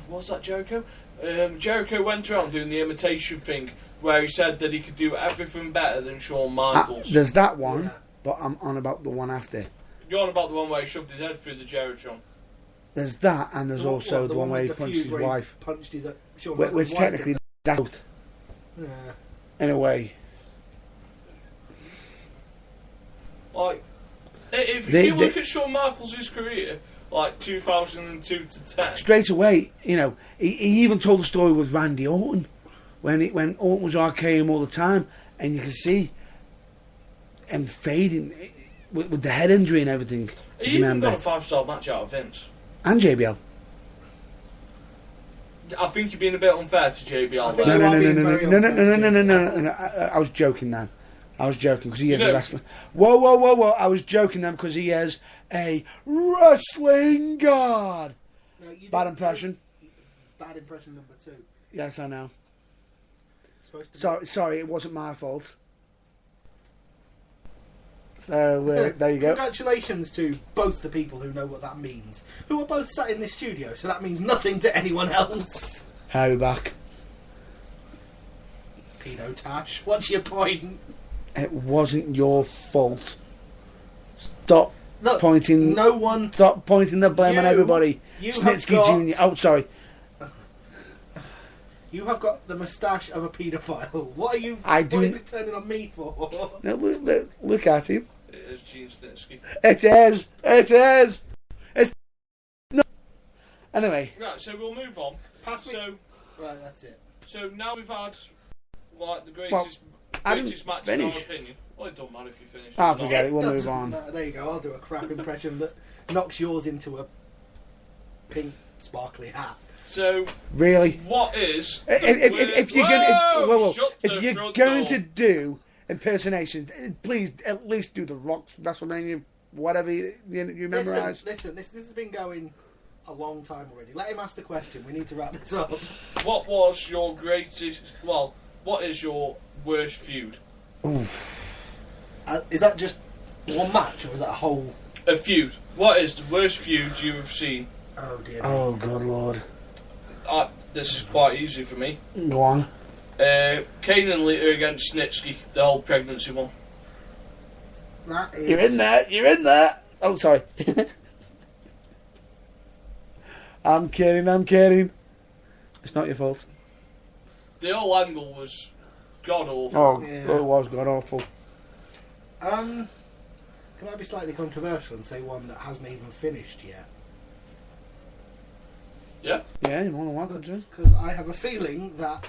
what was that Jericho? Jericho went around doing the imitation thing where he said that he could do everything better than Shawn Michaels. There's that one, Yeah. but I'm on about the one after. You're on about the one where he shoved his head through the Jericho. There's that, and there's also What, the one where he with the punched feud his where he wife. Punched his Shawn Which Michaels' wife, technically, didn't that's both, it? in a way. Like, if They- you look they- at Shawn Michaels' career, like 2002 to 10, Straight away, he even told the story with Randy Orton when Orton was RKing all the time, and you can see him fading with the head injury and everything. if he you even remember, got a 5-star match out of Vince. and JBL. I think you're being a bit unfair to I JBL think there. No, you are being very no. I was joking, man. I was joking because he is You a know- wrestler. Whoa! I was joking then because he is a wrestling god. No, you Bad didn't- impression. Bad impression number 2. Yes, I know. Supposed to be. Sorry, it wasn't my fault. So there you go. Congratulations to both the people who know what that means, who are both sat in this studio, so that means nothing to anyone else. Harry back. Pedo Tash, what's your point? It wasn't your fault. Stop Look, pointing. no one. Stop pointing the blame on You- everybody. you have Snitsky got- Jr. Oh, sorry. You have got the moustache of a paedophile. What are you? I What do- is this turning on me for? No, look at him. It is Gene Snitsky. It is. It's no. Anyway, Right, so we'll move on. Pass me. So, Right, that's it. so now we've had like the Well, greatest, I didn't greatest match in our finish. opinion. Well, it don't matter if you finish. I'll or not. forget it. We'll move Doesn't on. matter. There you go. I'll do a crap impression that knocks yours into a pink sparkly hat. So, Really? what is? If you're going, Shut if the you're front going door. to do impersonations, please at least do the Rock's WrestleMania, whatever you memorise. Listen. This has been going a long time already. Let him ask the question. We need to wrap this up. What was your greatest? Well, what is your worst feud? Is that just one match, or is that a whole? A feud. What is the worst feud you have seen? Oh dear. Oh, good lord. This is quite easy for me. Go on. Kane and Lita against Snitsky, the whole pregnancy one. That is. You're in there. Oh, sorry. I'm kidding. It's not your fault. The whole angle was god awful. Oh, Yeah. it was god awful. Can I be slightly controversial and say one that hasn't even finished yet? Yeah. Yeah, you're more than welcome to. Because I have a feeling that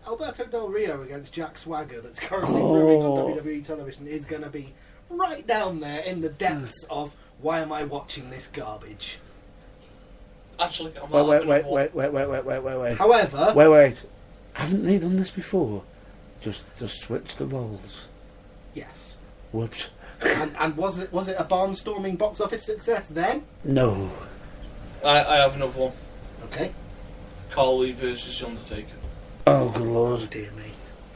Alberto Del Rio against Jack Swagger, that's currently brewing on WWE television, is going to be right down there in the depths of why am I watching this garbage? Actually, I'm not having a one. Wait. However, Wait. Haven't they done this before? Just switch the roles. yes. Whoops. And was it a barnstorming box office success then? No. I have another one. Okay. Carly versus The Undertaker. Oh, good Oh lord. dear me.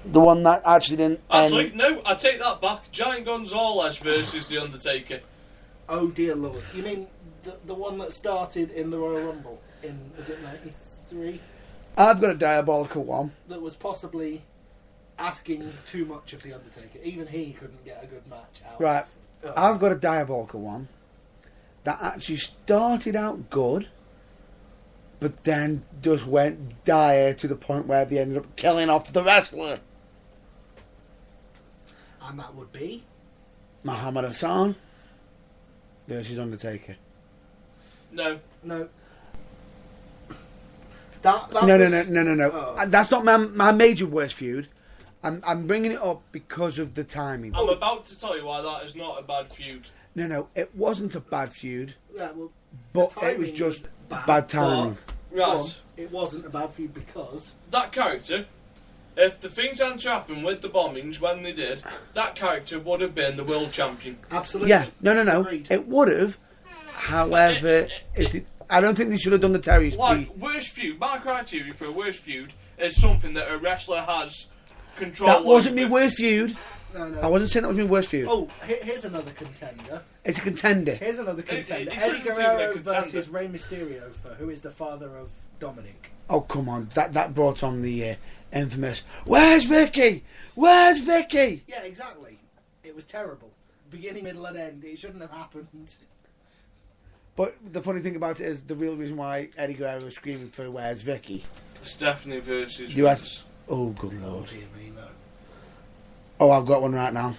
The one that actually didn't Actually, end. no, I take that back. Giant Gonzalez versus The Undertaker. Oh dear lord. You mean the one that started in the Royal Rumble in, was it 93? I've got a diabolical one. That was possibly asking too much of The Undertaker. Even he couldn't get a good match out. Right. of- I've got a diabolical one that actually started out good, but then just went dire to the point where they ended up killing off the wrestler. And that would be? Muhammad Hassan versus Undertaker. No. No. That No. Oh. That's not my major worst feud. I'm bringing it up because of the timing. I'm about to tell you why that is not a bad feud. No, it wasn't a bad feud, Yeah, well, but the it was timing just was bad timing. but- Right. Well, it wasn't a bad feud because That character, if the things hadn't happened with the bombings when they did, that character would have been the world champion. absolutely. Yeah, no. Agreed. It would have. However, I don't think they should have done the Terry Like, Speed. worst feud, my criteria for a worst feud is something that a wrestler has control That wasn't over. my worst feud. No. I wasn't saying that was my worst feud. Oh, here's another contender. It's a contender. Here's another contender. it Eddie doesn't seem Guerrero like a contender. versus Rey Mysterio for who is the father of Dominic. Oh, come on. That brought on the infamous, "Where's Vicky? Where's Vicky?" Yeah, exactly. It was terrible. Beginning, middle, and end. It shouldn't have happened. But the funny thing about it is the real reason why Eddie Guerrero was screaming for "Where's Vicky?" Stephanie versus You Vince. asked- Oh, good Oh lord. dear me, no. Oh, I've got one right now.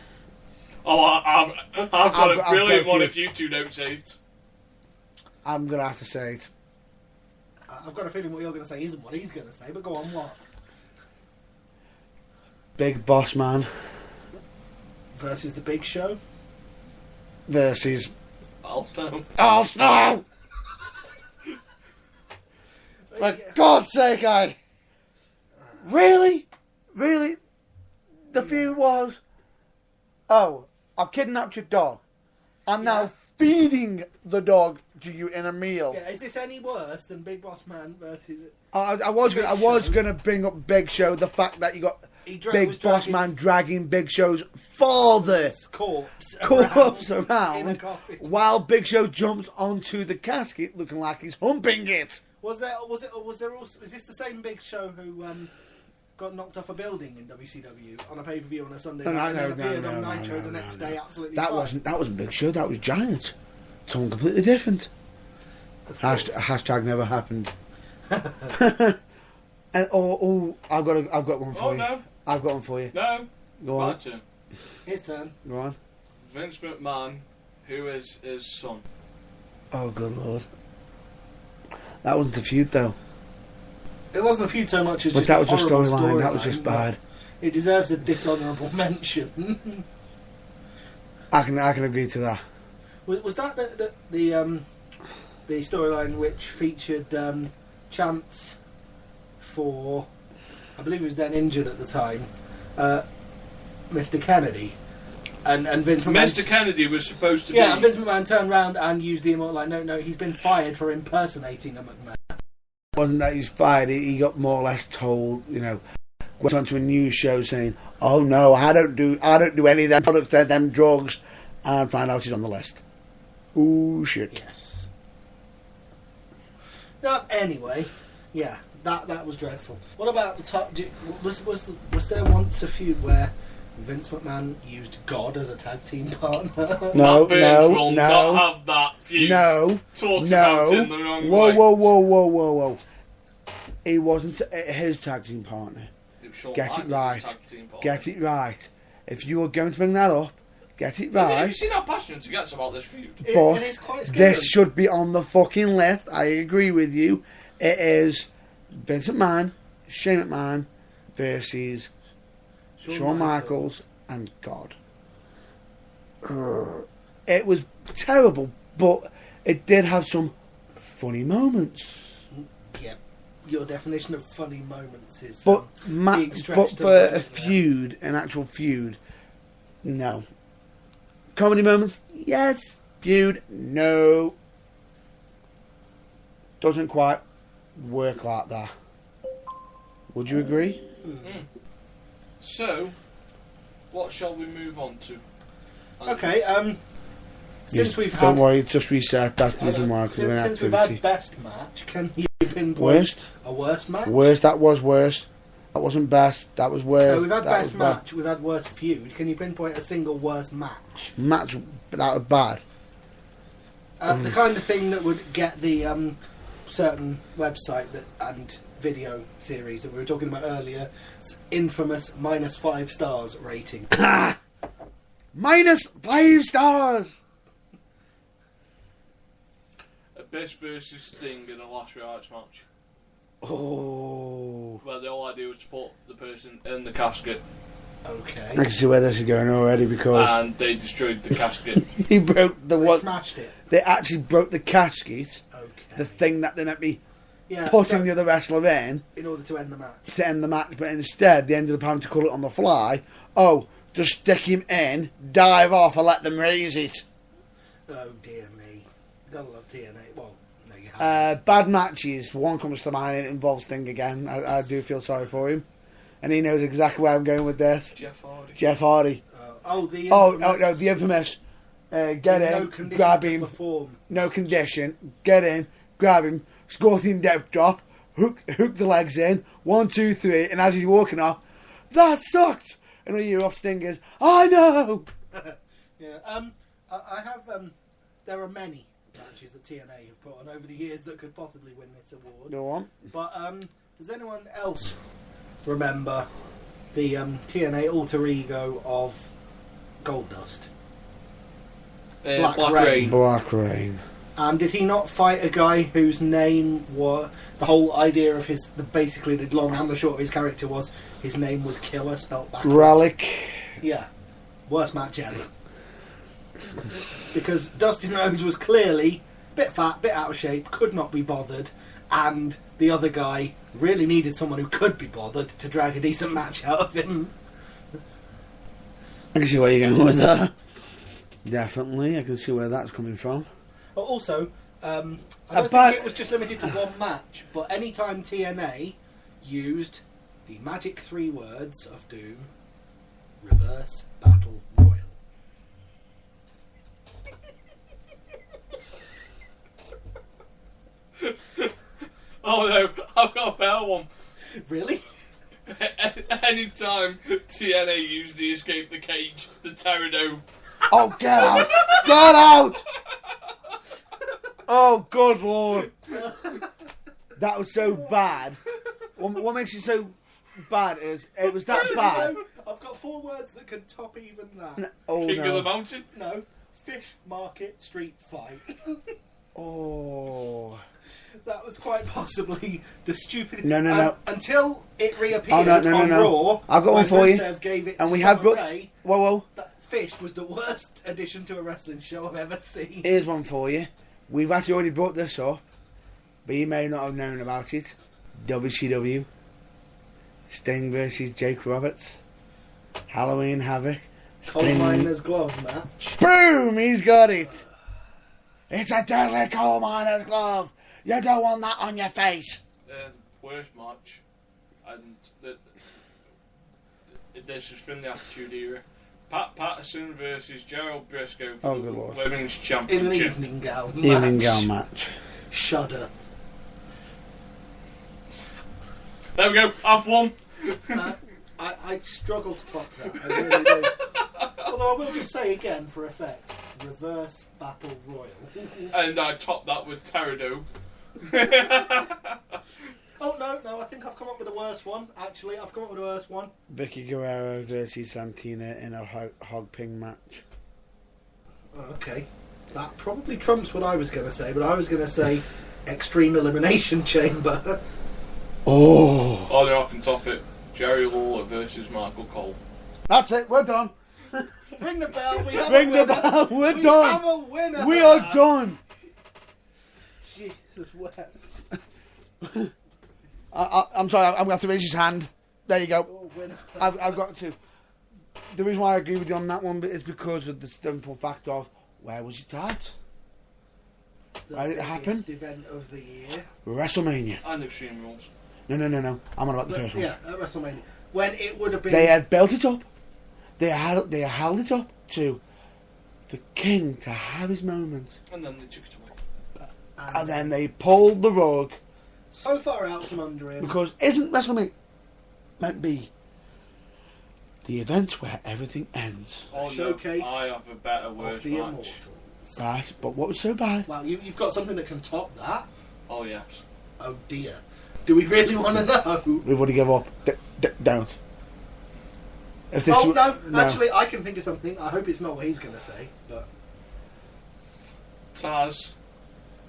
Oh, I've got a got brilliant a one few. if you two don't say it. I'm going to have to say it. I've got a feeling what you're going to say isn't what he's going to say, but go on, what? Big Boss Man Versus the Big Show? versus I'll know. Al Snow! For God's sake, I... Really? Really? The feud was... Oh, I've kidnapped your dog. I'm now feeding the dog to you in a meal. Yeah, is this any worse than Big Boss Man versus... I was Big going Show? to bring up Big Show, the fact that you got was Big Boss dragging Man his- dragging Big Show's father his corpse corpse in a around coffin? while Big Show jumps onto the casket looking like he's humping it. Was there also, is this the same Big Show who got knocked off a building in WCW on a pay-per-view on a Sunday night and then appeared on Nitro the next day absolutely That fine? wasn't Big Show, that was Giant. Someone completely different. Of course. Hashtag never happened. And I've got one for Oh, you. no. I've got one for you. No. Go My on. turn. His turn. Go on. Vince McMahon, who is his son. Oh good lord. That wasn't a feud though. It wasn't a feud so much as But just that a was just horrible storyline. That was storyline, just but bad. It deserves a dishonourable mention. I can agree to that. Was that the storyline which featured Chance for, I believe he was then injured at the time, Mr. Kennedy, and Vince McMahon. Mr. Kennedy was supposed to Yeah, and be. Vince McMahon turned around and used the immortal line, no, he's been fired for impersonating a McMahon. Wasn't that he's fired? He got more or less told, went onto a news show saying, "Oh no, I don't do any of them products, them drugs," and find out he's on the list. Ooh shit. Yes. No, anyway, yeah, that was dreadful. What about the top? Was there once a feud where Vince McMahon used God as a tag team partner? No, Matt Burns no, will no, not have that feud. no, Talks no. about in the wrong Whoa, way. whoa, whoa, whoa, whoa, whoa! He wasn't his tag team partner. It Shawn Get it Michaels as a right. tag team partner. Get it right. If you are going to bring that up, get it Have you right. seen how passionate he gets about this feud? But It is quite scary. this should be on the fucking list. I agree with you. It is Vince McMahon, Shane McMahon versus Shawn Michaels and God. It was terrible, but it did have some funny moments. Yeah, your definition of funny moments is. But being stretched but to for the limit a there. feud, an actual feud, no. Comedy moments, yes. Feud, no. Doesn't quite work like that. Would you agree? So, what shall we move on to? Okay, since Yes, we've don't had worry, just reset that since, doesn't work. since we've had best match, can you pinpoint Worst? a worst match? Worst, that was worst. That wasn't best, that was worst. No, we've had that best was bad. match. We've had worst feud. Can you pinpoint a single worst match? Match, that was bad. The kind of thing that would get the certain website that and video series that we were talking about earlier, infamous -5 stars rating. -5 stars! Abyss versus Sting in a last rites match, Oh. where the whole idea was to put the person in the casket, I Okay, can see where this is going already because and they destroyed the casket. he broke the they one. smashed it. They actually broke the casket, Okay, the thing that they meant to be yeah, putting so the other wrestler in in order to end the match. to end the match, but instead they ended up having to call it on the fly. Oh, just stick him in, dive off, and let them raise it. Oh dear me, gotta love TNA. Well, no, you haven't. Bad matches. One comes to mind. It involves Sting again. I do feel sorry for him, and he knows exactly where I'm going with this. Jeff Hardy. Jeff Hardy. The Oh infamous, no, the infamous. Get no in, condition grab to him. perform. No condition. Get in, grab him, Scorpion death drop, hook the legs in, 1, 2, 3, and as he's walking off, that sucked. And all you hear off Sting is, I know. Yeah, I have. There are many matches that TNA have put on over the years that could possibly win this award. Go on. But does anyone else remember the TNA alter ego of Goldust? Black Rain. Black Rain. And did he not fight a guy whose name was the whole idea of his basically the long and the short of his character was his name was Killer spelt backwards? Relic. Yeah, worst match ever. Because Dustin Rhodes was clearly a bit fat, bit out of shape, could not be bothered, and the other guy really needed someone who could be bothered to drag a decent match out of him. I can see where you're going with that. Definitely, I can see where that's coming from. But also, I don't About- think it was just limited to one match, but any time TNA used the magic 3 words of Doom, Reverse Battle Royal. Oh no, I've got a better one. Really? Anytime TNA used the Escape the Cage, the Pterodome. Oh, get out! Get out! Oh, good lord. That was so bad. What makes it so bad is it was that bad. No, I've got 4 words that could top even that. No, oh King of the no. Mountain. No. Fish, market, street fight. Oh. That was quite possibly the stupid. No. Until it reappeared Oh, no. on Raw. I've got one when for you. Rusev gave it And to we have Summer got. Rae, Whoa. that Fish was the worst addition to a wrestling show I've ever seen. Here's one for you. We've actually already brought this up, but you may not have known about it. WCW. Sting versus Jake Roberts. Halloween Havoc. Coal Sting. miner's glove match. Boom! He's got it. It's a deadly coal miner's glove. You don't want that on your face. Worst match, and this is from the Attitude Era. Pat Patterson versus Gerald Briscoe for Oh, the good lord. Women's In an Championship. evening gown match. Evening gown match. Shudder. There we go. I've won. I struggle to top that. I really do. Although I will just say again for effect, Reverse Battle Royal. And I topped that with Pterodome. Oh no! I think I've come up with a worse one. Actually, I've come up with a worse one. Vicky Guerrero versus Santina in a hog ping match. Okay. That probably trumps what I was going to say, but I was going to say Extreme Elimination Chamber. Oh. Oh, I can top it. Jerry Lawler versus Michael Cole. That's it, we're done. Ring the bell, we have Ring a the winner. bell, we're We done. have a winner. We are done. Jesus wept. I'm sorry, I'm going to have to raise his hand. There you go. Oh, winner. I've got to. The reason why I agree with you on that one is because of the simple fact of where was your dad? The Why did it happen? biggest event of the year. WrestleMania. And Extreme Rules. No. I'm on about the first one. Yeah, at WrestleMania. When it would have been... They had built it up. They held it up to the king to have his moment. And then they took it away. And then they pulled the rug so far out from under him. because isn't WrestleMania meant to be the event where everything ends? Oh, Showcase no, I have a better word of the match. Immortals. Right, but what was so bad? Wow, you've got something that can top that? Oh, yes. Oh dear. Do we really want to know? We've already give up. Don't. If this Oh, w- no, actually, I can think of something. I hope it's not what he's going to say, but... Taz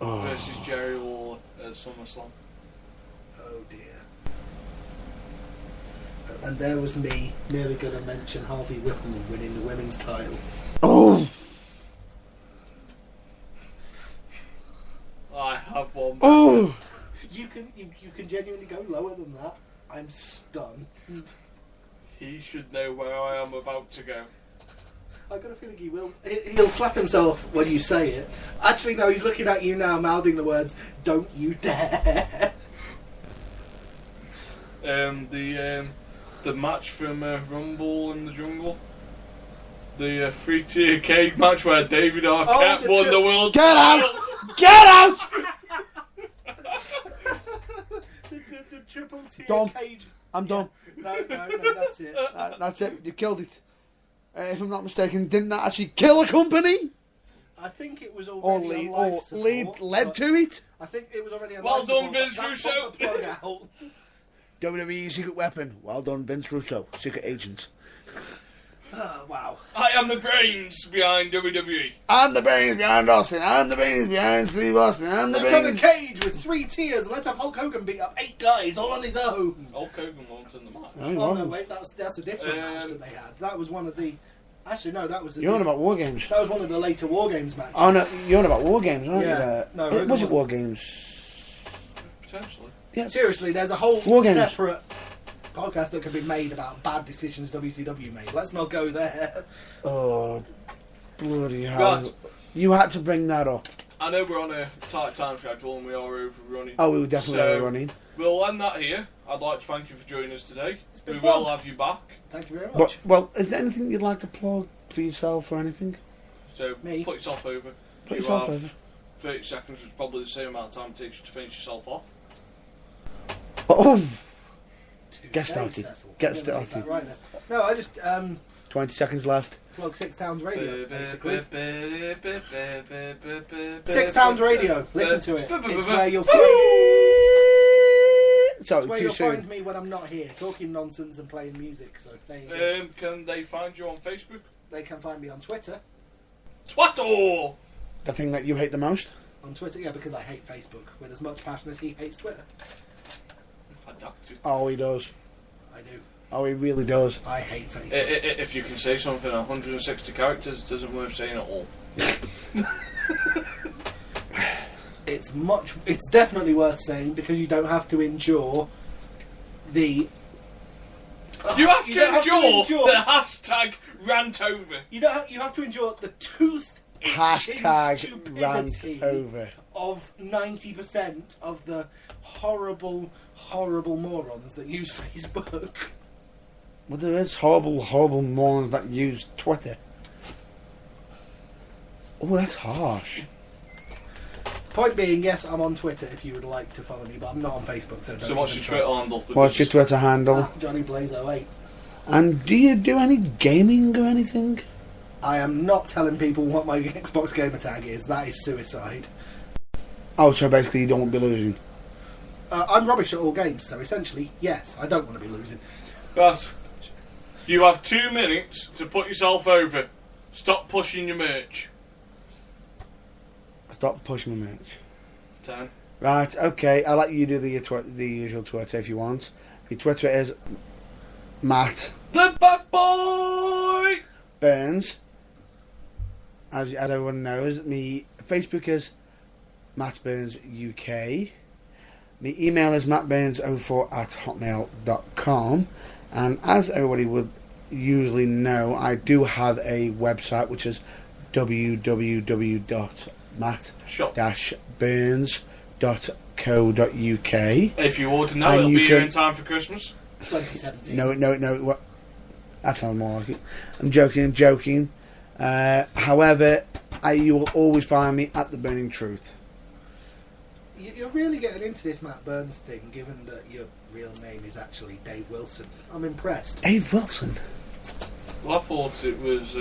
Oh. versus Jerry Lawler at SummerSlam. Oh dear. And there was me nearly going to mention Harvey Whippleman winning the women's title. Oh. I have one. Oh. You can genuinely go lower than that. I'm stunned. He should know where I am about to go. I've got a feeling he will. He'll slap himself when you say it. Actually, no, he's looking at you now, mouthing the words, "Don't you dare." The match from Rumble in the Jungle. The 3-tier cage match where David Arquette the won the world Get title. out! Get out! the triple tier Done. cage. I'm done. No, that's it. That's it. You killed it. If I'm not mistaken, didn't that actually kill a company? I think it was Or already on life support, led but to it? I think it was already on Well life done, support, but Vince that Russo. put the plug out. WWE Secret Weapon. Well done, Vince Russo. Secret Agents. Wow. I am the brains behind WWE. I'm the brains behind Austin. I'm the brains behind Steve Austin. I'm the Let's have a brains. cage with 3 tiers and let's have Hulk Hogan beat up 8 guys all on his own. Hulk Hogan won in the match. No, he Oh no, wasn't. wait, that's a different match that they had. That was one of the... Actually, no, that was... You're on about War Games. That was one of the later War Games matches. Oh no, you're on about War Games, aren't Yeah. you? There? No, Was Hogan it wasn't. War Games? Potentially. Yeah. Seriously, there's a whole War Games. separate podcast that could be made about bad decisions WCW made. Let's not go there. Oh, bloody hell! Right. You had to bring that up. I know we're on a tight time schedule and we are overrunning. Oh, we were definitely So- overrunning. We'll end that here. I'd like to thank you for joining us today. been We fun. will have you back. Thank you very much. But well, is there anything you'd like to plug for yourself or anything? So Me? put yourself over. Put You yourself have over. 30 seconds, which is probably the same amount of time it takes you to finish yourself off. Oh, Touche, Get started. Cecil. Get I'm gonna make started. that Right there. No, I just 20 seconds left. plug 6 Towns Radio, basically. 6 Towns Radio. Listen to it. It's where you'll find... Sorry, It's where too you'll soon. find me when I'm not here, talking nonsense and playing music. So there you go. Can they find you on Facebook? They can find me on Twitter. Twattle! The thing that you hate the most? On Twitter, yeah, because I hate Facebook with as much passion as he hates Twitter. I doubt it. Oh, he does. I do. Oh, he really does. I hate Facebook. If you can say something in 160 characters, it isn't worth saying at all. It's definitely worth saying because you don't have to endure the. You have to don't endure the hashtag rant over. You have to endure the tooth Hashtag stupidity rant over. of 90% of the horrible morons that use Facebook. Well, there is horrible morons that use Twitter. Oh, that's harsh. Point being, yes, I'm on Twitter if you would like to follow me, but I'm not on Facebook, so don't. So what's your even try. Twitter handle? What's your Twitter handle? Johnny Blaze 08. And do you do any gaming or anything? I am not telling people what my Xbox gamer tag is. That is suicide. Oh, so basically you don't want to be losing. I'm rubbish at all games, so essentially, yes, I don't want to be losing. Right. You have 2 minutes to put yourself over. Stop pushing your merch. Stop pushing my merch. 10. Right, okay, I'll let you do the usual Twitter if you want. The Twitter is Matt The bad boy! Burns. As everyone knows, me Facebook is Matt Burns UK. The email is mattburns04@hotmail.com. And as everybody would usually know, I do have a website which is www.matt-burns.co.uk. If you order now, And it'll you be here can- in time for Christmas. 2017. No, what? That sounds more like it. I'm joking. However, you will always find me at The Burning Truth. You're really getting into this Matt Burns thing, given that your real name is actually Dave Wilson. I'm impressed. Dave Wilson? Well, I thought it was.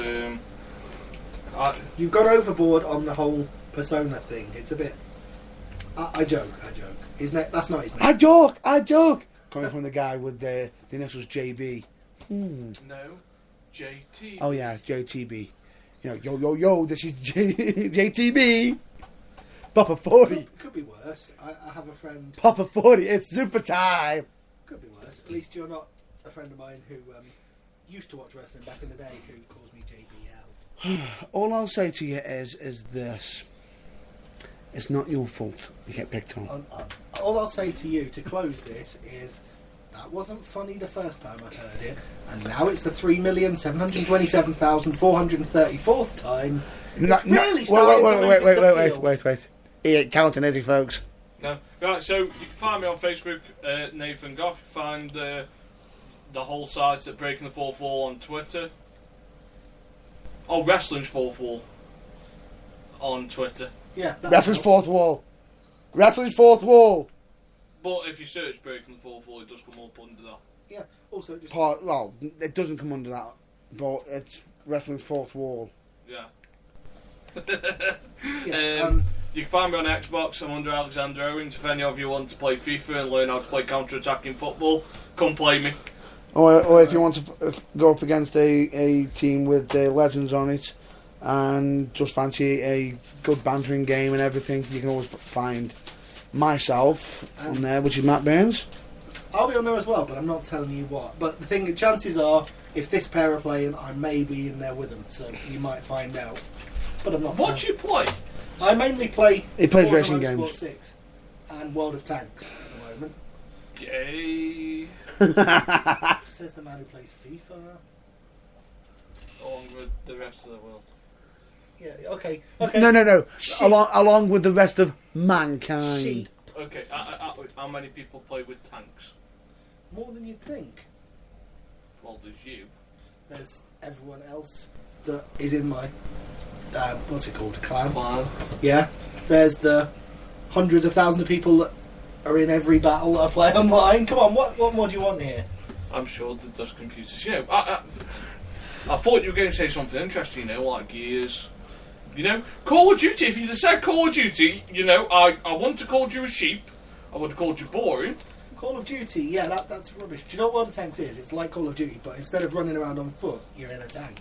You've gone overboard on the whole persona thing. It's a bit. I joke. That's not his name. I joke! Coming from the guy with the initials JB. No, JT. Oh yeah, JTB. You know, yo, this is JTB. Papa 40. Could be worse. I have a friend. Papa 40, it's super time. Could be worse. At least you're not a friend of mine who used to watch wrestling back in the day who calls me JBL. All I'll say to you is this. It's not your fault you get picked on. All I'll say to you to close this is that wasn't funny the first time I heard it, and now it's the 3,727,434th time. It's really starting to lose its appeal. Wait. He ain't counting, is he, folks? No. Right, so you can find me on Facebook, Nathan Goff. You find the whole site at Breaking the Fourth Wall on Twitter. Oh, Wrestling's Fourth Wall on Twitter. Yeah, Wrestling's fourth wall. Wrestling's fourth wall. But if you search Breaking the Fourth Wall, it does come up under that. Yeah, also just. Well, it doesn't come under that, but it's Wrestling's fourth wall. Yeah. Yeah, You can find me on Xbox. I'm under Alexander Owens. If any of you want to play FIFA and learn how to play counter-attacking football, come play me. Or if you want to go up against a team with legends on it and just fancy a good bantering game and everything, you can always find myself on there, which is Matt Burns. I'll be on there as well, but I'm not telling you what. But the thing, chances are, if this pair are playing, I may be in there with them, so you might find out. But I'm not. What do you play? I mainly play. He plays Forza racing Motorsport games. 6 and World of Tanks at the moment. Yay. Says the man who plays FIFA. Along with the rest of the world. Yeah. Okay. No. Sheep. Along with the rest of mankind. Sheep. Okay, how many people play with tanks? More than you'd think. Well, there's you. There's everyone else that is in my. What's it called? Clan. Yeah. There's the hundreds of thousands of people that are in every battle that I play online. Come on, what more do you want here? I'm sure that there's computers. You know, I thought you were going to say something interesting, you know, like Gears. You know, Call of Duty, if you'd have said Call of Duty, you know, I wouldn't have called you a sheep. I would have called you boring. Call of Duty, yeah, that's rubbish. Do you know what World of Tanks is? It's like Call of Duty, but instead of running around on foot, you're in a tank.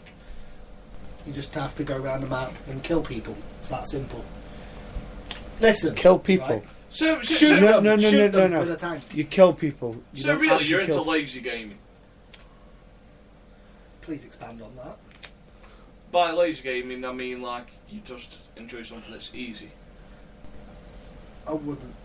You just have to go around the map and kill people. It's that simple. Listen. Kill people. Right? So Shoot No, them, shoot them no. with a tank. You kill people. You so don't really, actually you're into kill- lazy gaming. Please expand on that. By lazy gaming, I mean like you just enjoy something that's easy. I wouldn't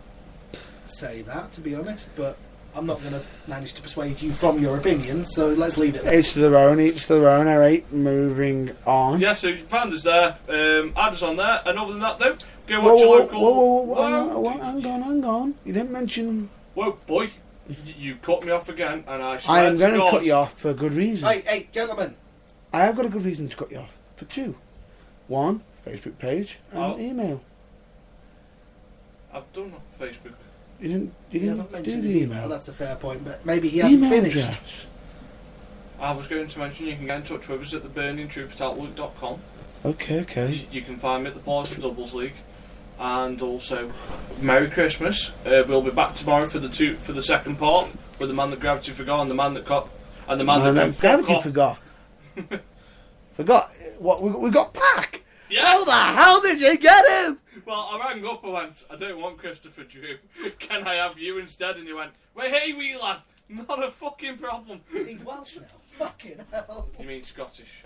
say that, to be honest, but I'm not going to manage to persuade you from your opinion, so let's leave it there. Each to their own, alright. Moving on. Yeah, so you found us there. Add us on there. And other than that, though, go watch your local. Whoa, hang on. You didn't mention. Whoa, boy, you cut me off again, and I I swear am to going to God, cut you off for a good reason. Hey, gentlemen. I have got a good reason to cut you off. For two. One, Facebook page and Oh. email. I've done Facebook. You didn't He hasn't do mentioned the his email. email, that's a fair point, but maybe he hasn't Email finished. address. I was going to mention you can get in touch with us at theburningtruth@outlook.com. Okay. You can find me at the Pause for Doubles League and also Merry Christmas. We'll be back tomorrow for the second part with the man that gravity forgot and the man that got and the man that gravity forgot. Forgot what we got back. Yeah. How the hell did you get him? Well, I rang up and went, I don't want Christopher Drew. Can I have you instead? And he went, well, hey, wee lad, not a fucking problem. He's Welsh now. Fucking hell. You mean Scottish?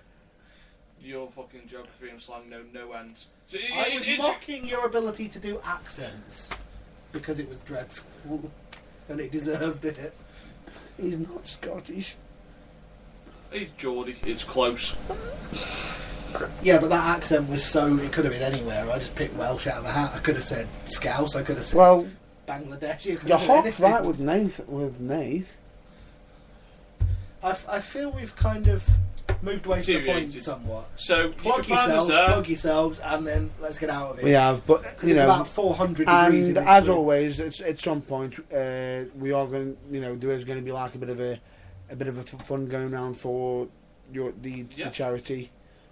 Your fucking geography and slang no ends. So I was mocking your ability to do accents because it was dreadful and it deserved it. He's not Scottish. He's Geordie. It's close. Yeah, but that accent was so... It could have been anywhere. I just picked Welsh out of a hat. I could have said Scouse. I could have said Bangladesh. You're hot right with Nath. I feel we've kind of moved away from the point somewhat. So plug yourselves, and then let's get out of it. We have, but it's about 400 degrees. And as always, it's at some point we are going. There is going to be like a bit of a fun going around for the charity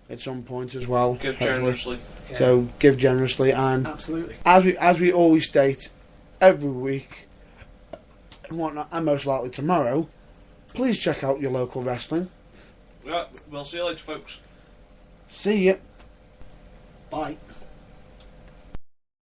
at some point as well. Give generously. Yeah. So give generously, and absolutely, as we always state every week and whatnot, and most likely tomorrow. Please check out your local wrestling. Yeah, we'll see you later, folks. See ya. Bye.